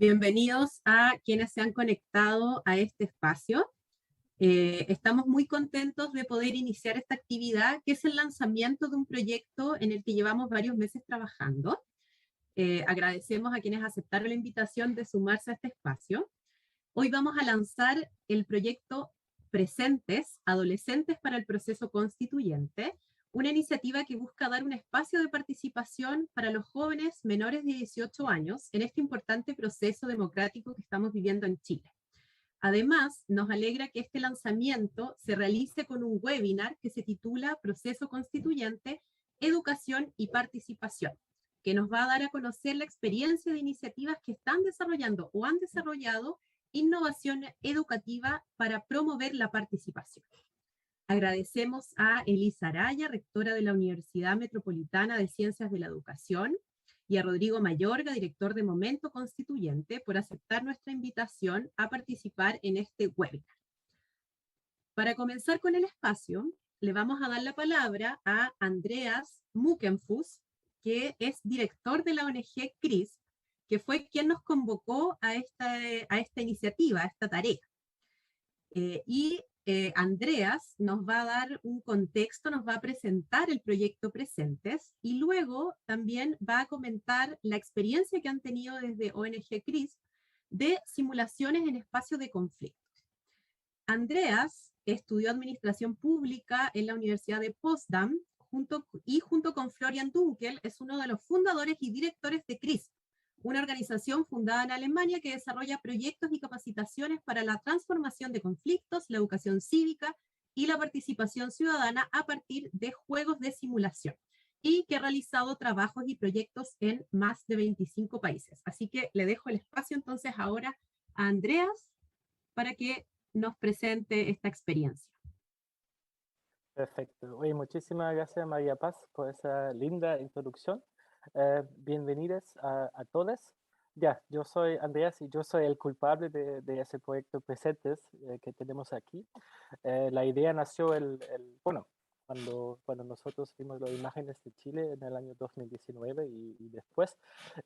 Bienvenidos a quienes se han conectado a este espacio. Estamos muy contentos de poder iniciar esta actividad, que es el lanzamiento de un proyecto en el que llevamos varios meses trabajando. Agradecemos a quienes aceptaron la invitación de sumarse a este espacio. Hoy vamos a lanzar el proyecto Presentes, Adolescentes para el Proceso Constituyente, una iniciativa que busca dar un espacio de participación para los jóvenes menores de 18 años en este importante proceso democrático que estamos viviendo en Chile. Además, nos alegra que este lanzamiento se realice con un webinar que se titula Proceso Constituyente, Educación y Participación, que nos va a dar a conocer la experiencia de iniciativas que están desarrollando o han desarrollado innovación educativa para promover la participación. Agradecemos a Elisa Araya, rectora de la Universidad Metropolitana de Ciencias de la Educación, y a Rodrigo Mayorga, director de Momento Constituyente, por aceptar nuestra invitación a participar en este webinar. Para comenzar con el espacio, le vamos a dar la palabra a Andreas Mukenfuss, que es director de la ONG CRISP, que fue quien nos convocó a esta iniciativa, a esta tarea. Andreas nos va a dar un contexto, nos va a presentar el proyecto Presentes y luego también va a comentar la experiencia que han tenido desde ONG CRISP de simulaciones en espacios de conflicto. Andreas estudió Administración Pública en la Universidad de Potsdam junto con Florian Dunkel es uno de los fundadores y directores de CRISP, una organización fundada en Alemania que desarrolla proyectos y capacitaciones para la transformación de conflictos, la educación cívica y la participación ciudadana a partir de juegos de simulación, y que ha realizado trabajos y proyectos en más de 25 países. Así que le dejo el espacio entonces ahora a Andreas para que nos presente esta experiencia. Perfecto. Oye, muchísimas gracias María Paz por esa linda introducción. Bienvenidos a todos. Ya, yo soy Andreas y yo soy el culpable de ese proyecto Presentes que tenemos aquí. La idea nació cuando nosotros vimos las imágenes de Chile en el año 2019 y después,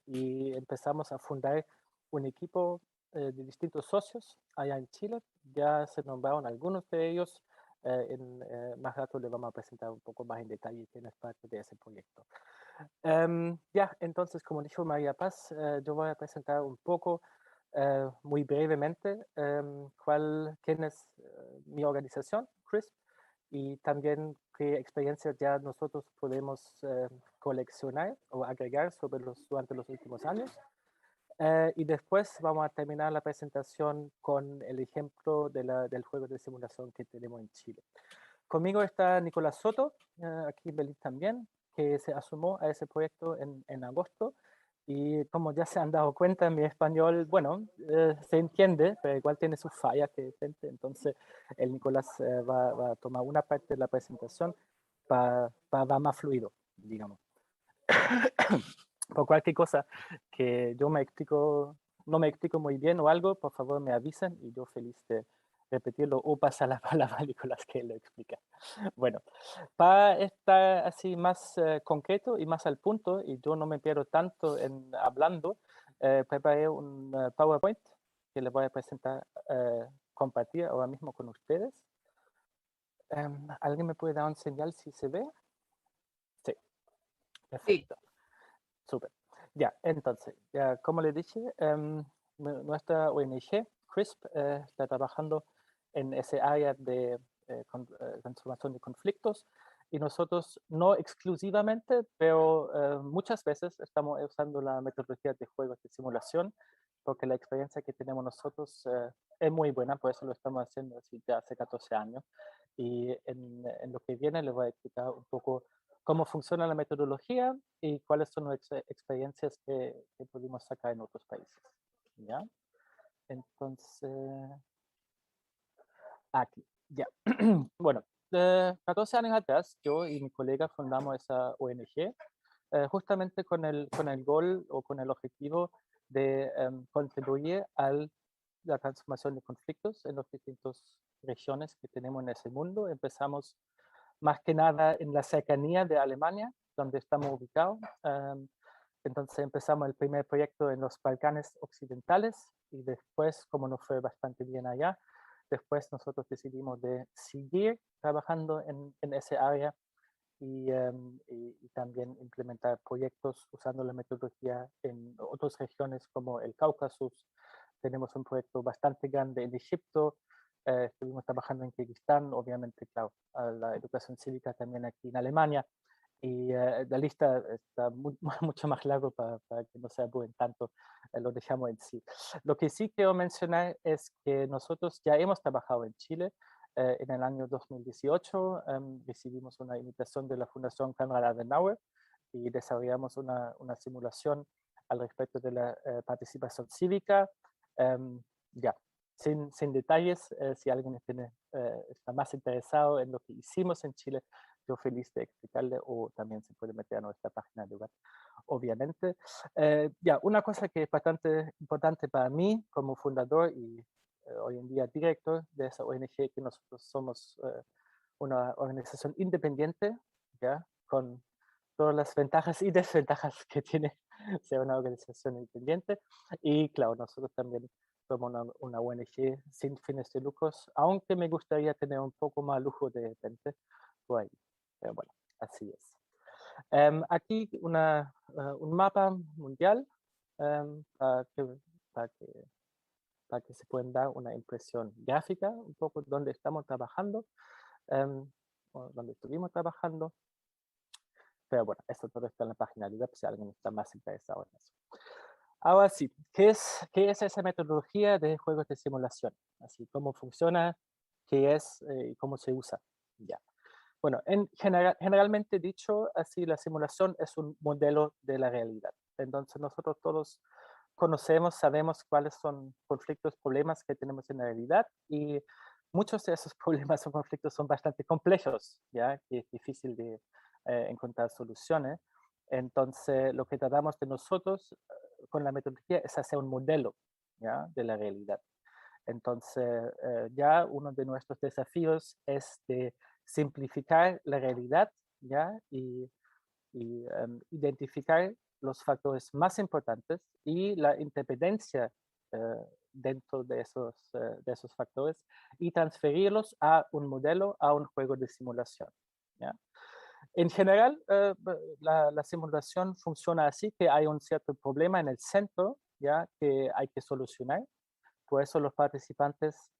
y empezamos a fundar un equipo de distintos socios allá en Chile. Ya se nombraron algunos de ellos. Más rato le vamos a presentar un poco más en detalle quién es parte de ese proyecto. Entonces, como dijo María Paz, yo voy a presentar un poco, muy brevemente, quién es mi organización, CRISP, y también qué experiencias ya nosotros podemos coleccionar o agregar durante los últimos años. Y después vamos a terminar la presentación con el ejemplo del juego de simulación que tenemos en Chile. Conmigo está Nicolás Soto, aquí en Berlín también, que se asomó a ese proyecto en agosto. Y como ya se han dado cuenta, mi español, bueno, se entiende, pero igual tiene sus fallas que gente. Entonces, el Nicolás va a tomar una parte de la presentación para más fluido, digamos. Por cualquier cosa que yo no me explico muy bien o algo, por favor me avisen y yo feliz de repetirlo o pasar la palabra a Nicolás que lo explica. Bueno, para estar así más concreto y más al punto, y yo no me pierdo tanto en hablando, preparé un PowerPoint que les voy a presentar, compartir ahora mismo con ustedes. ¿Alguien me puede dar un señal si se ve? Sí, perfecto. Sí. Súper. Ya, entonces, ya, como les dije, nuestra ONG, CRISP, está trabajando en ese área de transformación de conflictos y nosotros no exclusivamente, pero muchas veces estamos usando la metodología de juegos de simulación porque la experiencia que tenemos nosotros es muy buena, por eso lo estamos haciendo así ya hace 14 años. Y en lo que viene les voy a explicar un poco cómo funciona la metodología y cuáles son las experiencias que pudimos sacar en otros países. ¿Ya? Entonces, aquí, ya. Bueno, 14 años atrás, yo y mi colega fundamos esa ONG justamente con el gol o con el objetivo de contribuir a la transformación de conflictos en las distintas regiones que tenemos en ese mundo. Empezamos más que nada en la cercanía de Alemania, donde estamos ubicados, Entonces empezamos el primer proyecto en los Balcanes occidentales y después, como nos fue bastante bien allá, después nosotros decidimos de seguir trabajando en ese área y también implementar proyectos usando la metodología en otras regiones como el Cáucaso. Tenemos un proyecto bastante grande en Egipto, estuvimos trabajando en Kirguistán, obviamente, claro, a la educación cívica también aquí en Alemania. Y la lista está mucho más largo para que no se aburren tanto, lo dejamos en sí. Lo que sí quiero mencionar es que nosotros ya hemos trabajado en Chile. En el año 2018 recibimos una invitación de la Fundación Konrad Adenauer y desarrollamos una simulación al respecto de la participación cívica. Ya, sin detalles, si alguien está más interesado en lo que hicimos en Chile, yo feliz de explicarle, o también se puede meter a nuestra página de web, obviamente. Ya, una cosa que es bastante importante para mí como fundador y hoy en día director de esa ONG, que nosotros somos una organización independiente, ¿ya? Con todas las ventajas y desventajas que tiene ser una organización independiente. Y claro, nosotros también somos una ONG sin fines de lucros, aunque me gustaría tener un poco más lujo de repente por ahí. Pero bueno, así es. Aquí un mapa mundial em, para que, para que, para que se puedan dar una impresión gráfica, un poco donde estamos trabajando, o donde estuvimos trabajando. Pero bueno, esto todo está en la página web si alguien está más interesado en eso. Ahora sí, qué es esa metodología de juegos de simulación? Así, cómo funciona, qué es y cómo se usa. Ya. Bueno, generalmente dicho, así la simulación es un modelo de la realidad. Entonces nosotros todos conocemos, sabemos cuáles son conflictos, problemas que tenemos en la realidad y muchos de esos problemas o conflictos son bastante complejos, ¿ya? Que es difícil de encontrar soluciones. Entonces lo que tratamos de nosotros con la metodología es hacer un modelo, ¿ya? De la realidad. Entonces, ya uno de nuestros desafíos es de simplificar la realidad, ¿ya? Y identificar los factores más importantes y la interdependencia eh, dentro de esos factores y transferirlos a un modelo, a un juego de simulación, ¿ya? En general, la simulación funciona así, que hay un cierto problema en el centro, ¿ya? Que hay que solucionar. Por eso los participantes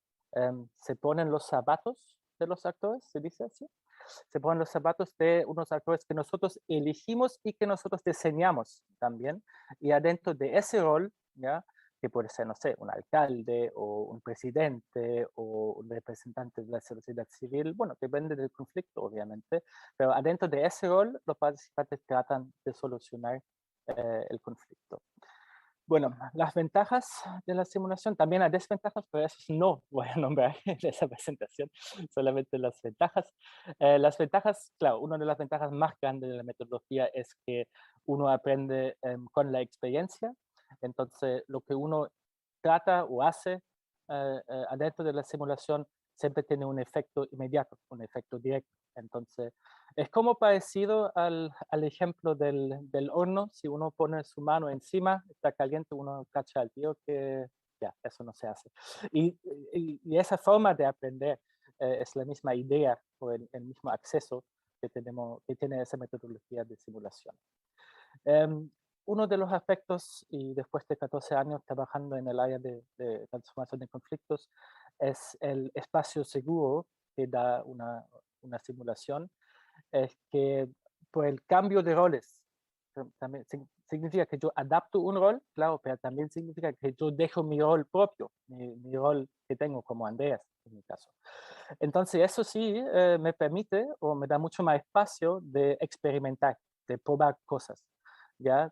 se ponen los zapatos de los actores, se dice así. Se ponen los zapatos de unos actores que nosotros elegimos y que nosotros diseñamos también. Y adentro de ese rol, ¿ya? Que puede ser, no sé, un alcalde o un presidente o un representante de la sociedad civil, bueno, depende del conflicto, obviamente, pero adentro de ese rol los participantes tratan de solucionar el conflicto. Bueno, las ventajas de la simulación, también hay desventajas, pero eso no voy a nombrar en esa presentación, solamente las ventajas. Las ventajas, claro, una de las ventajas más grandes de la metodología es que uno aprende con la experiencia, entonces lo que uno trata o hace adentro de la simulación siempre tiene un efecto inmediato, un efecto directo. Entonces, es como parecido al ejemplo del horno. Si uno pone su mano encima, está caliente, uno cacha al tío que ya, eso no se hace. Y esa forma de aprender es la misma idea o el mismo acceso que tiene esa metodología de simulación. Um, Uno de los aspectos, y después de 14 años trabajando en el área de transformación de conflictos, es el espacio seguro que da una simulación, es que por el cambio de roles, también significa que yo adapto un rol, claro, pero también significa que yo dejo mi rol propio, mi rol que tengo como Andreas, en mi caso. Entonces, eso sí me permite o me da mucho más espacio de experimentar, de probar cosas, ¿ya?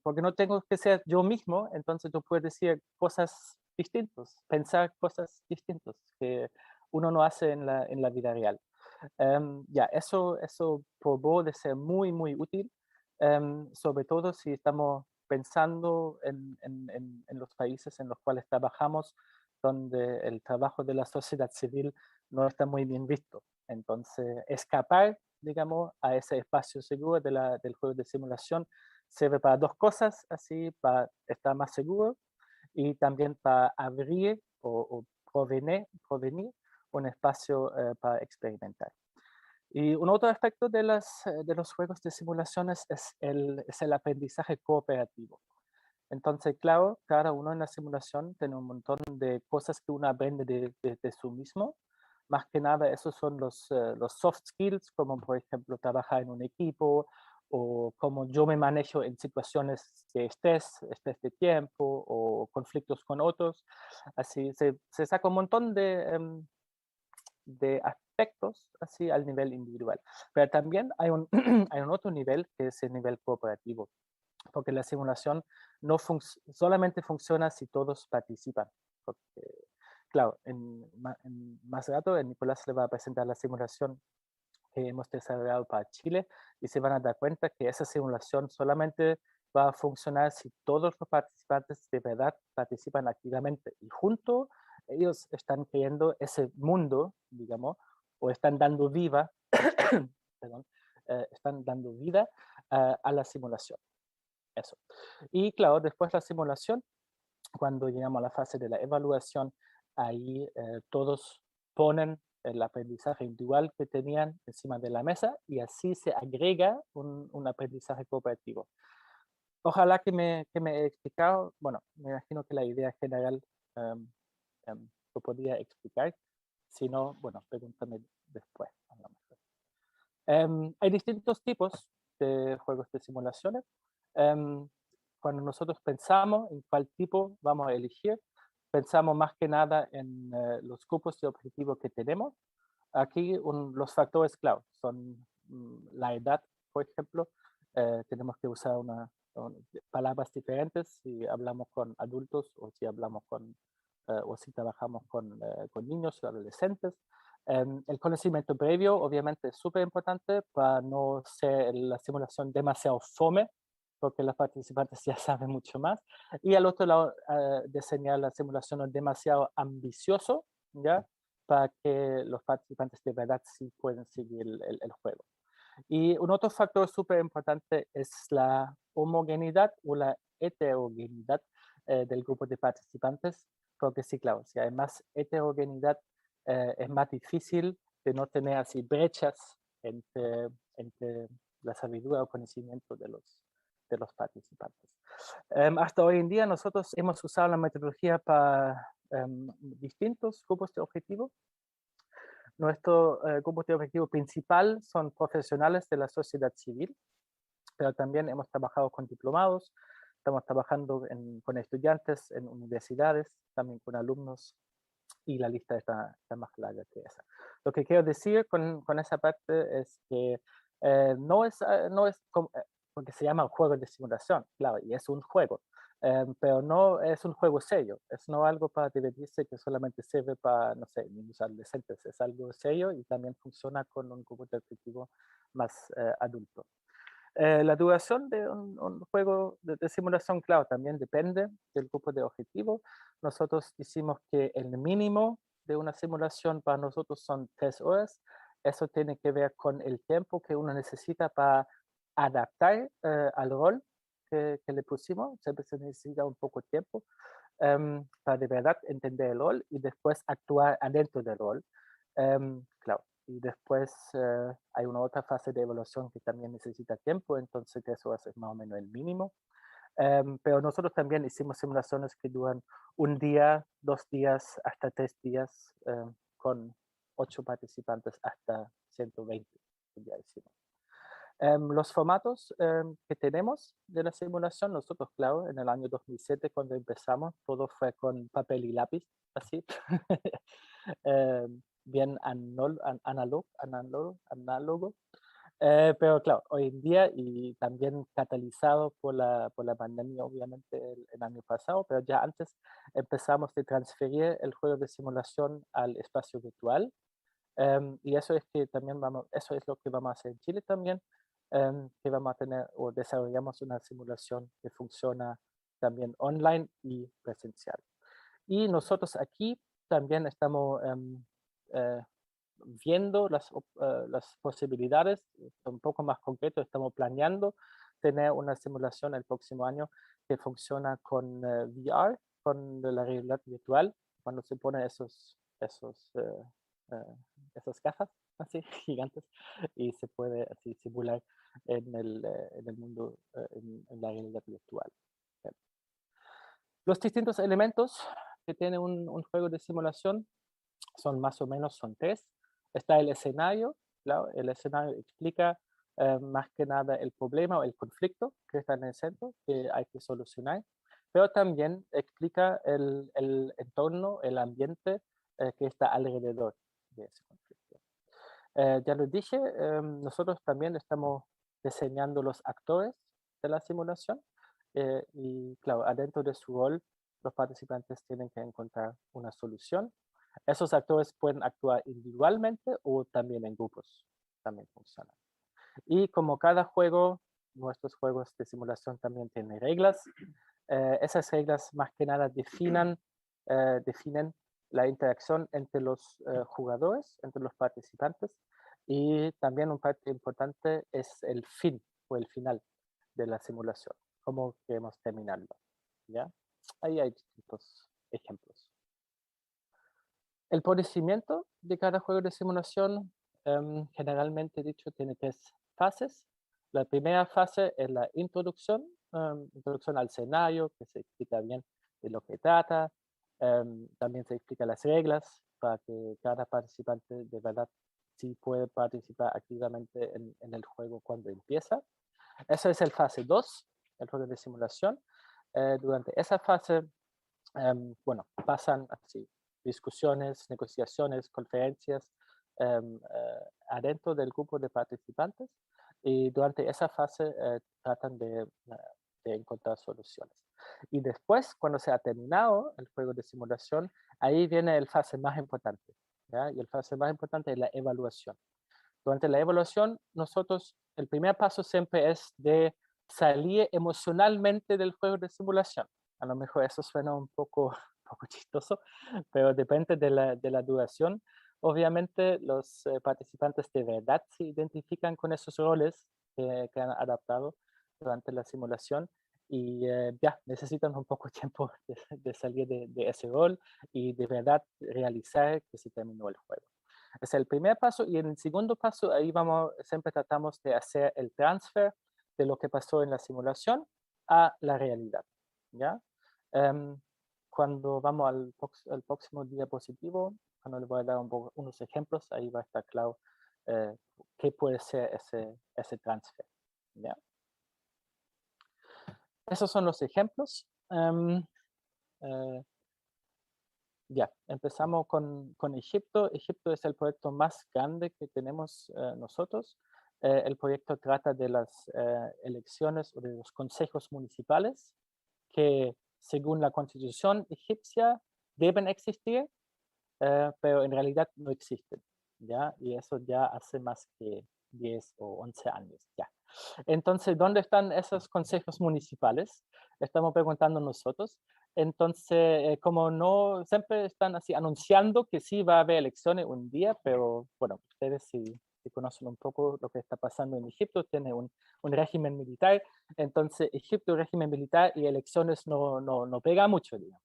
Porque no tengo que ser yo mismo, entonces yo puedo decir cosas distintas, pensar cosas distintas que uno no hace en la vida real. Ya, eso probó de ser muy, muy útil, sobre todo si estamos pensando en los países en los cuales trabajamos, donde el trabajo de la sociedad civil no está muy bien visto. Entonces, escapar, digamos, a ese espacio seguro del juego de simulación sirve para dos cosas, así, para estar más seguro y también para abrir o provenir un espacio para experimentar. Y un otro aspecto de los juegos de simulaciones es el aprendizaje cooperativo. Entonces, claro, cada uno en la simulación tiene un montón de cosas que uno aprende de su mismo. Más que nada, esos son los soft skills, como por ejemplo trabajar en un equipo o cómo yo me manejo en situaciones de estrés de tiempo o conflictos con otros. Así se saca un montón de aspectos así al nivel individual. Pero también hay un, hay un otro nivel que es el nivel cooperativo, porque la simulación no solamente funciona si todos participan. Porque, claro, en más rato Nicolás le va a presentar la simulación que hemos desarrollado para Chile y se van a dar cuenta que esa simulación solamente va a funcionar si todos los participantes de verdad participan activamente y juntos ellos están creando ese mundo, digamos, o están dando vida, perdón, están dando vida a la simulación. Eso. Y claro, después la simulación, cuando llegamos a la fase de la evaluación, ahí todos ponen el aprendizaje individual que tenían encima de la mesa y así se agrega un aprendizaje cooperativo. Ojalá que me he explicado, bueno, me imagino que la idea general lo podría explicar, si no, bueno, pregúntame después. A lo mejor. Hay distintos tipos de juegos de simulaciones. Em, Cuando nosotros pensamos en cuál tipo vamos a elegir, pensamos más que nada en los grupos de objetivos que tenemos. Aquí los factores clave son la edad, por ejemplo. Tenemos que usar palabras diferentes si hablamos con adultos o si hablamos o si trabajamos con niños o adolescentes. El conocimiento previo obviamente es súper importante para no ser la simulación demasiado fome, porque los participantes ya saben mucho más. Y al otro lado, diseñar la simulación no demasiado ambicioso, ¿ya? Para que los participantes de verdad sí pueden seguir el juego. Y un otro factor súper importante es la homogeneidad o la heterogeneidad del grupo de participantes, porque sí, claro, si hay más heterogeneidad, es más difícil de no tener así brechas entre la sabiduría o conocimiento de los participantes. Hasta hoy en día nosotros hemos usado la metodología para distintos grupos de objetivos. Nuestro grupo de objetivo principal son profesionales de la sociedad civil, pero también hemos trabajado con diplomados, estamos trabajando con estudiantes en universidades, también con alumnos, y la lista está más larga que esa. Lo que quiero decir con esa parte es que no es porque se llama juego de simulación, claro, y es un juego, pero no es un juego serio, es no algo para divertirse que solamente sirve para, no sé, niños adolescentes, es algo serio y también funciona con un grupo de objetivo más adulto. La duración de un juego de simulación, claro, también depende del grupo de objetivo. Nosotros decimos que el mínimo de una simulación para nosotros son 3 horas. Eso tiene que ver con el tiempo que uno necesita para adaptar al rol que le pusimos. Siempre se necesita un poco de tiempo para de verdad entender el rol y después actuar adentro del rol. Claro, y después hay una otra fase de evaluación que también necesita tiempo, entonces eso es más o menos el mínimo. Pero nosotros también hicimos simulaciones que duran 1 día, 2 días, hasta 3 días, con 8 participantes hasta 120 que ya hicimos. Los formatos que tenemos de la simulación, nosotros, claro, en el año 2007, cuando empezamos, todo fue con papel y lápiz, así, bien análogo. Pero claro, hoy en día y también catalizado por la pandemia, obviamente, el año pasado, pero ya antes empezamos a transferir el juego de simulación al espacio virtual. Y eso es que también eso es lo que vamos a hacer en Chile también, que vamos a tener o desarrollamos una simulación que funciona también online y presencial. Y nosotros aquí también estamos eh, viendo las posibilidades, un poco más concreto, estamos planeando tener una simulación el próximo año que funciona con VR, con la realidad virtual, cuando se ponen esas gafas así gigantes y se puede así simular en el mundo, en la realidad virtual. Los distintos elementos que tiene un juego de simulación son más o menos son tres. Está el escenario, claro, el escenario explica más que nada el problema o el conflicto que está en el centro, que hay que solucionar, pero también explica el entorno, el ambiente que está alrededor de ese conflicto. Ya lo dije, nosotros también estamos diseñando los actores de la simulación y claro, adentro de su rol, los participantes tienen que encontrar una solución. Esos actores pueden actuar individualmente o también en grupos, también funcionan. Y como cada juego, nuestros juegos de simulación también tienen reglas. Esas reglas más que nada definen la interacción entre los jugadores, entre los participantes, y también un parte importante es el fin o el final de la simulación, cómo queremos terminarlo. ¿Ya? Ahí hay distintos ejemplos. El procedimiento de cada juego de simulación, generalmente dicho, tiene tres fases. La primera fase es la introducción, introducción al escenario, que se explica bien de lo que trata. También se explica las reglas para que cada participante de verdad sí puede participar activamente en el juego cuando empieza. Eso es el fase 2, el juego de simulación. Durante esa fase, bueno, pasan así discusiones, negociaciones, conferencias adentro del grupo de participantes y durante esa fase tratan de encontrar soluciones. Y después, cuando se ha terminado el juego de simulación, ahí viene el fase más importante. ¿Ya? Y el fase más importante es la evaluación. Durante la evaluación, nosotros, el primer paso siempre es de salir emocionalmente del juego de simulación. A lo mejor eso suena un poco chistoso, pero depende de la duración. Obviamente los participantes de verdad se identifican con esos roles que han adaptado durante la simulación y ya necesitan un poco de tiempo de salir de ese rol y de verdad realizar que se terminó el juego. Es el primer paso y en el segundo paso ahí siempre tratamos de hacer el transfer de lo que pasó en la simulación a la realidad. ¿Ya? Cuando vamos al próximo diapositivo, cuando le voy a dar unos ejemplos, ahí va a estar claro qué puede ser ese transfer. ¿Ya? Esos son los ejemplos. Ya, empezamos con Egipto. Egipto es el proyecto más grande que tenemos nosotros. El proyecto trata de las elecciones o de los consejos municipales que, según la constitución egipcia, deben existir, pero en realidad no existen. ¿Ya? Y eso ya hace más que 10 o 11 años. Ya. Entonces, ¿dónde están esos consejos municipales? Estamos preguntando nosotros. Entonces, como no, siempre están así anunciando que sí va a haber elecciones un día, pero bueno, ustedes si conocen un poco lo que está pasando en Egipto, tiene un régimen militar, entonces Egipto, régimen militar y elecciones no pega mucho, digamos.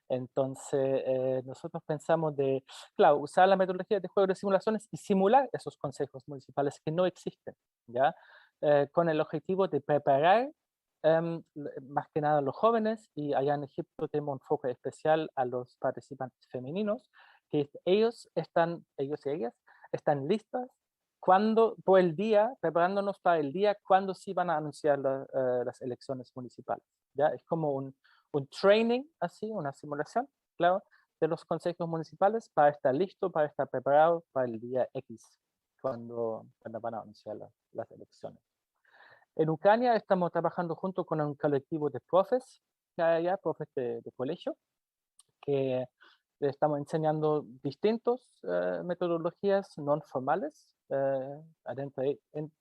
Entonces, nosotros pensamos de, claro, usar la metodología de juego de simulaciones y simular esos consejos municipales que no existen, ¿ya? Con el objetivo de preparar más que nada a los jóvenes, y allá en Egipto tenemos un foco especial a los participantes femeninos, que ellos y ellas están listas por el día, preparándonos para el día cuando sí van a anunciar las elecciones municipales. ¿Ya? Es como un training, así, una simulación, claro, de los consejos municipales para estar listo, para estar preparado para el día X, cuando van a anunciar las elecciones. En Ucrania estamos trabajando junto con un colectivo de profes, que hay allá, profes de colegio, que estamos enseñando distintas metodologías no formales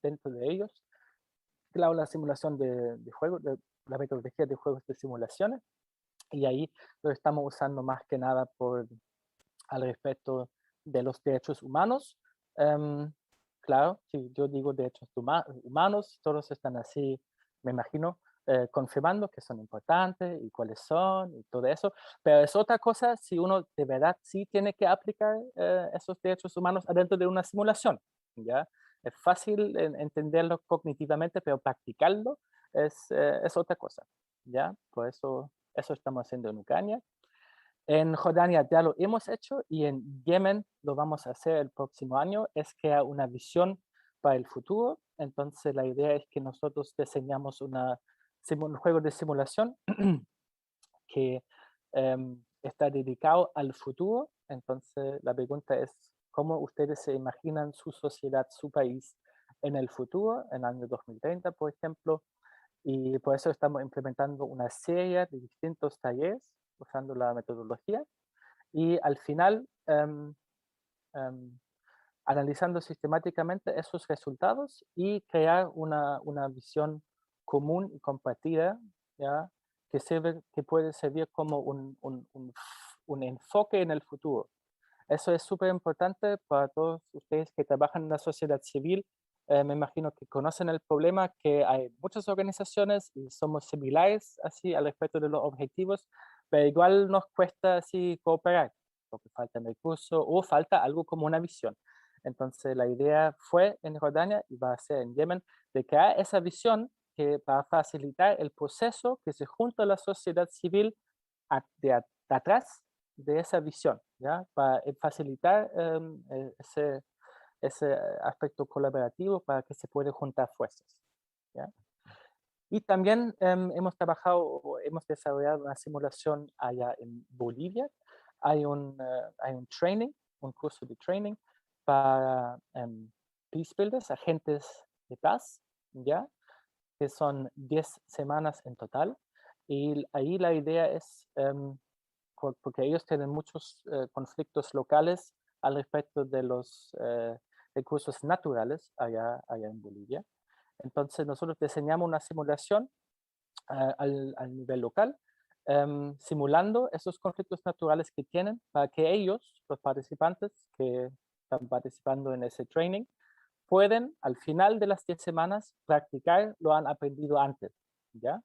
dentro de ellos. Claro, la simulación de juegos, la metodología de juegos de simulaciones, y ahí lo estamos usando más que nada al respecto de los derechos humanos. Claro, si yo digo derechos humanos, todos están así me imagino, confirmando que son importantes y cuáles son y todo eso, pero es otra cosa si uno de verdad sí tiene que aplicar esos derechos humanos adentro de una simulación, ¿ya? Es fácil entenderlo cognitivamente, pero practicarlo es otra cosa, ¿ya? Por eso estamos haciendo en Ucrania. En Jordania ya lo hemos hecho y en Yemen lo vamos a hacer el próximo año, es crear una visión para el futuro. Entonces la idea es que nosotros diseñamos un juego de simulación que está dedicado al futuro. Entonces la pregunta es, ¿cómo ustedes se imaginan su sociedad, su país en el futuro, en el año 2030, por ejemplo? Y por eso estamos implementando una serie de distintos talleres usando la metodología y al final analizando sistemáticamente esos resultados y crear una visión común y compartida, ¿ya? Que puede servir como un enfoque en el futuro. Eso es súper importante para todos ustedes que trabajan en la sociedad civil. Me imagino que conocen el problema que hay muchas organizaciones y somos similares así al respecto de los objetivos, pero igual nos cuesta así cooperar, porque faltan recursos o falta algo como una visión. Entonces la idea fue en Jordania y va a ser en Yemen de crear esa visión que para facilitar el proceso que se junta la sociedad civil de atrás de esa visión, ¿ya? Para facilitar ese aspecto colaborativo para que se puedan juntar fuerzas, ¿ya? Y también hemos desarrollado una simulación allá en Bolivia. Hay un training, un curso de training para peace builders, agentes de paz, ¿ya? Que son 10 semanas en total. Y ahí la idea es, porque ellos tienen muchos conflictos locales al respecto de los recursos naturales allá en Bolivia. Entonces nosotros diseñamos una simulación al nivel local, simulando esos conflictos naturales que tienen para que ellos, los participantes que están participando en ese training, pueden al final de las 10 semanas practicar lo han aprendido antes, ¿ya?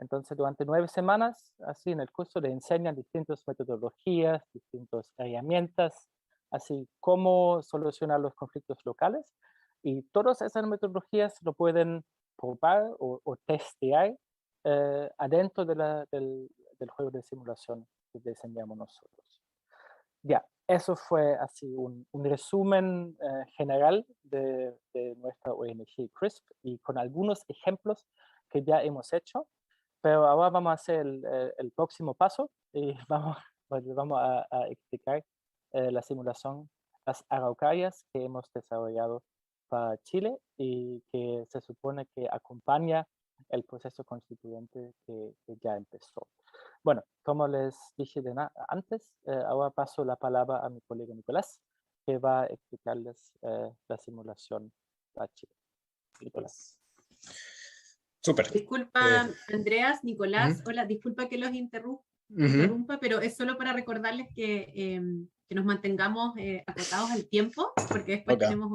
Entonces durante 9 semanas, así en el curso le enseñan distintas metodologías, distintas herramientas, así cómo solucionar los conflictos locales y todas esas metodologías lo pueden probar o testear adentro del juego de simulación que diseñamos nosotros. Ya, eso fue así un resumen general de nuestra ONG CRISP y con algunos ejemplos que ya hemos hecho, pero ahora vamos a hacer el próximo paso y vamos a explicar la simulación, las araucarias que hemos desarrollado para Chile y que se supone que acompaña el proceso constituyente que ya empezó. Bueno, como les dije antes, ahora paso la palabra a mi colega Nicolás, que va a explicarles la simulación para Chile. Nicolás. Súper. Disculpa, Andreas, Nicolás, hola, disculpa que los interrumpa, pero es solo para recordarles que nos mantengamos acotados al tiempo, porque después tenemos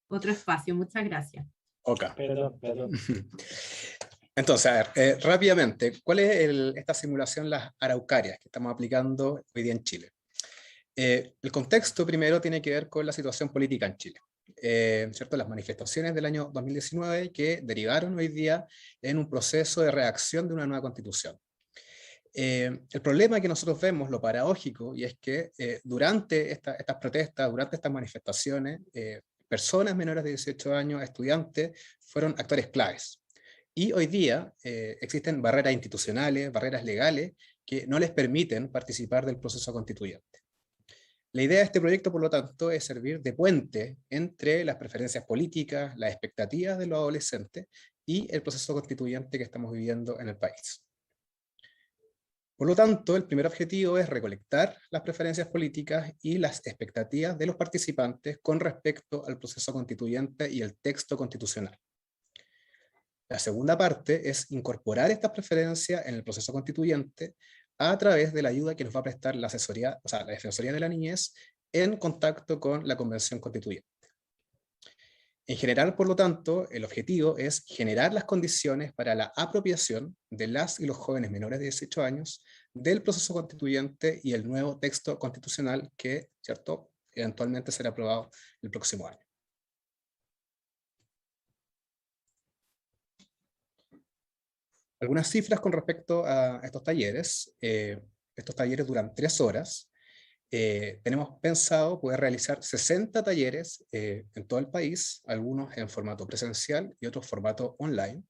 otro espacio. Muchas gracias. Perdón. Entonces, a ver, rápidamente, ¿cuál es esta simulación, las araucarias, que estamos aplicando hoy día en Chile? El contexto primero tiene que ver con la situación política en Chile. ¿Cierto? Las manifestaciones del año 2019 que derivaron hoy día en un proceso de reacción de una nueva constitución. El problema que nosotros vemos, lo paradójico, y es que durante estas protestas, durante estas manifestaciones, personas menores de 18 años, estudiantes, fueron actores claves. Y hoy día existen barreras institucionales, barreras legales, que no les permiten participar del proceso constituyente. La idea de este proyecto, por lo tanto, es servir de puente entre las preferencias políticas, las expectativas de los adolescentes y el proceso constituyente que estamos viviendo en el país. Por lo tanto, el primer objetivo es recolectar las preferencias políticas y las expectativas de los participantes con respecto al proceso constituyente y el texto constitucional. La segunda parte es incorporar estas preferencias en el proceso constituyente a través de la ayuda que nos va a prestar la asesoría, o sea, la Defensoría de la Niñez en contacto con la Convención Constituyente. En general, por lo tanto, el objetivo es generar las condiciones para la apropiación de las y los jóvenes menores de 18 años del proceso constituyente y el nuevo texto constitucional que, ¿cierto?, eventualmente será aprobado el próximo año. Algunas cifras con respecto a estos talleres. Estos talleres duran 3 horas. Tenemos pensado poder realizar 60 talleres en todo el país, algunos en formato presencial y otros en formato online.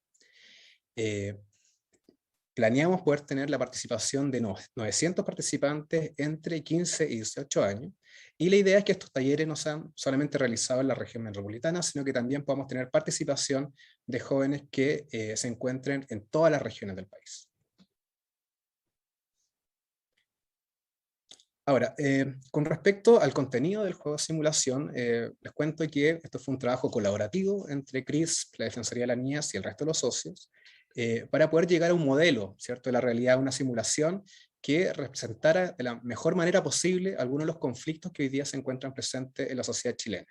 Planeamos poder tener la participación de 900 participantes entre 15 y 18 años, y la idea es que estos talleres no sean solamente realizados en la región metropolitana, sino que también podamos tener participación de jóvenes que se encuentren en todas las regiones del país. Ahora, con respecto al contenido del juego de simulación, les cuento que esto fue un trabajo colaborativo entre CRISP, la Defensoría de las Niñas y el resto de los socios, para poder llegar a un modelo, ¿cierto?, de la realidad de una simulación que representara de la mejor manera posible algunos de los conflictos que hoy día se encuentran presentes en la sociedad chilena.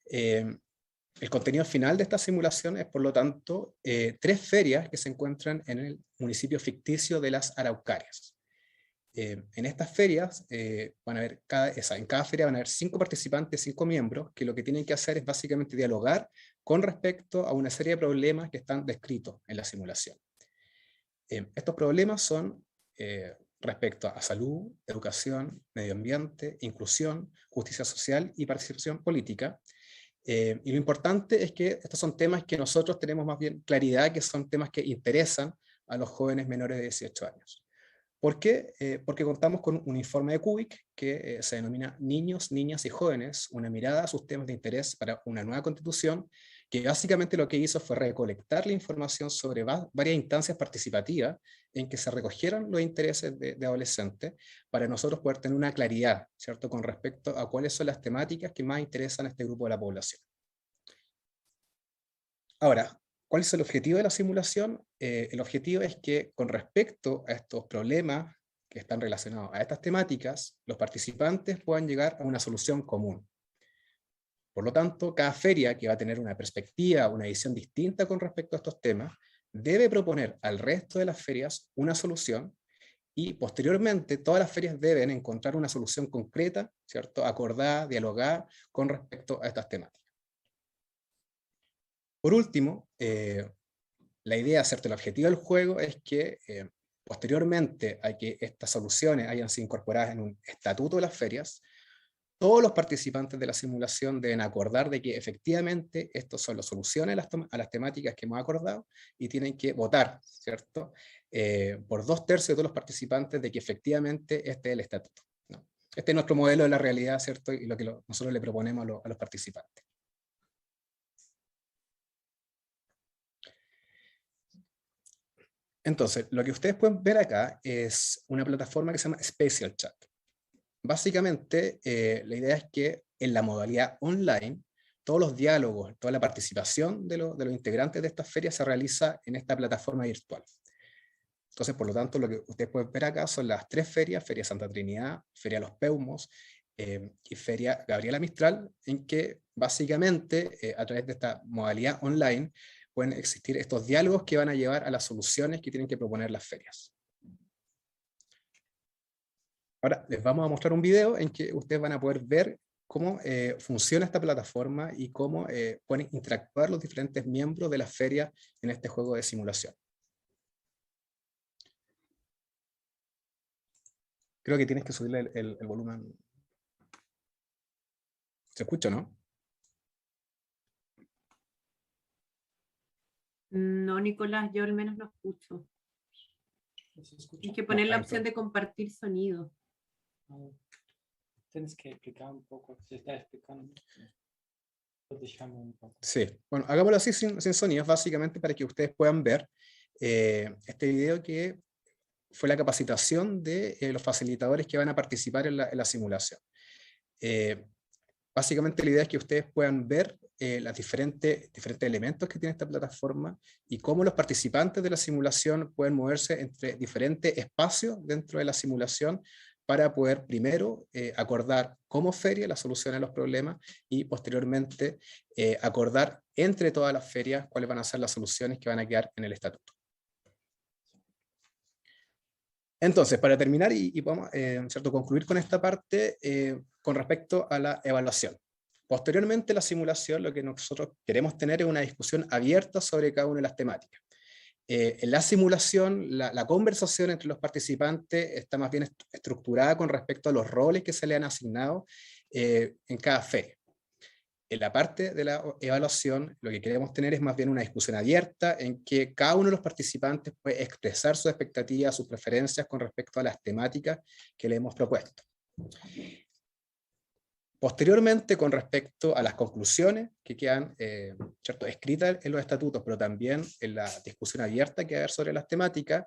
El contenido final de esta simulación es, por lo tanto, 3 ferias que se encuentran en el municipio ficticio de Las Araucarias. En estas ferias, van a haber en cada feria van a haber 5 participantes, 5 miembros, que lo que tienen que hacer es básicamente dialogar con respecto a una serie de problemas que están descritos en la simulación. Estos problemas son respecto a salud, educación, medio ambiente, inclusión, justicia social y participación política. Y lo importante es que estos son temas que nosotros tenemos más bien claridad, que son temas que interesan a los jóvenes menores de 18 años. ¿Por qué? Porque contamos con un informe de CUBIC que se denomina Niños, Niñas y Jóvenes, una mirada a sus temas de interés para una nueva constitución, que básicamente lo que hizo fue recolectar la información sobre varias instancias participativas en que se recogieron los intereses de adolescentes para nosotros poder tener una claridad, ¿cierto?, con respecto a cuáles son las temáticas que más interesan a este grupo de la población. Ahora, ¿cuál es el objetivo de la simulación? El objetivo es que, con respecto a estos problemas que están relacionados a estas temáticas, los participantes puedan llegar a una solución común. Por lo tanto, cada feria que va a tener una perspectiva, una visión distinta con respecto a estos temas, debe proponer al resto de las ferias una solución, y posteriormente todas las ferias deben encontrar una solución concreta, ¿cierto?, acordada, dialogada con respecto a estas temáticas. Por último, la idea, ¿cierto?, el objetivo del juego es que posteriormente a que estas soluciones hayan sido incorporadas en un estatuto de las ferias, todos los participantes de la simulación deben acordar de que efectivamente estas son las soluciones a las temáticas que hemos acordado, y tienen que votar, ¿cierto?, por 2/3 de todos los participantes de que efectivamente este es el estatuto, ¿no? Este es nuestro modelo de la realidad, ¿cierto?, y lo que nosotros le proponemos a los participantes. Entonces, lo que ustedes pueden ver acá es una plataforma que se llama Spatial Chat. Básicamente, la idea es que en la modalidad online, todos los diálogos, toda la participación de los integrantes de estas ferias se realiza en esta plataforma virtual. Entonces, por lo tanto, lo que ustedes pueden ver acá son las 3 ferias: Feria Santa Trinidad, Feria Los Peumos y Feria Gabriela Mistral, en que básicamente a través de esta modalidad online pueden existir estos diálogos que van a llevar a las soluciones que tienen que proponer las ferias. Ahora les vamos a mostrar un video en que ustedes van a poder ver cómo funciona esta plataforma y cómo pueden interactuar los diferentes miembros de la feria en este juego de simulación. Creo que tienes que subirle el volumen. ¿Se escucha, no? No, Nicolás, yo al menos no escucho. Tienes que poner la opción de compartir sonido. Tienes que explicar un poco, se está explicando. Sí, bueno, hagámoslo así sin sonidos, básicamente para que ustedes puedan ver este video, que fue la capacitación de los facilitadores que van a participar en la simulación. Básicamente la idea es que ustedes puedan ver los diferentes elementos que tiene esta plataforma y cómo los participantes de la simulación pueden moverse entre diferentes espacios dentro de la simulación para poder primero acordar como feria la solución a los problemas y posteriormente acordar entre todas las ferias cuáles van a ser las soluciones que van a quedar en el estatuto. Entonces, para terminar y podemos ¿cierto? Concluir con esta parte con respecto a la evaluación. Posteriormente, la simulación, lo que nosotros queremos tener es una discusión abierta sobre cada una de las temáticas. En la simulación, la conversación entre los participantes está más bien estructurada con respecto a los roles que se le han asignado en cada feria. En la parte de la evaluación, lo que queremos tener es más bien una discusión abierta en que cada uno de los participantes puede expresar sus expectativas, sus preferencias con respecto a las temáticas que le hemos propuesto. Posteriormente, con respecto a las conclusiones que quedan ¿cierto? Escritas en los estatutos, pero también en la discusión abierta que va a haber sobre las temáticas,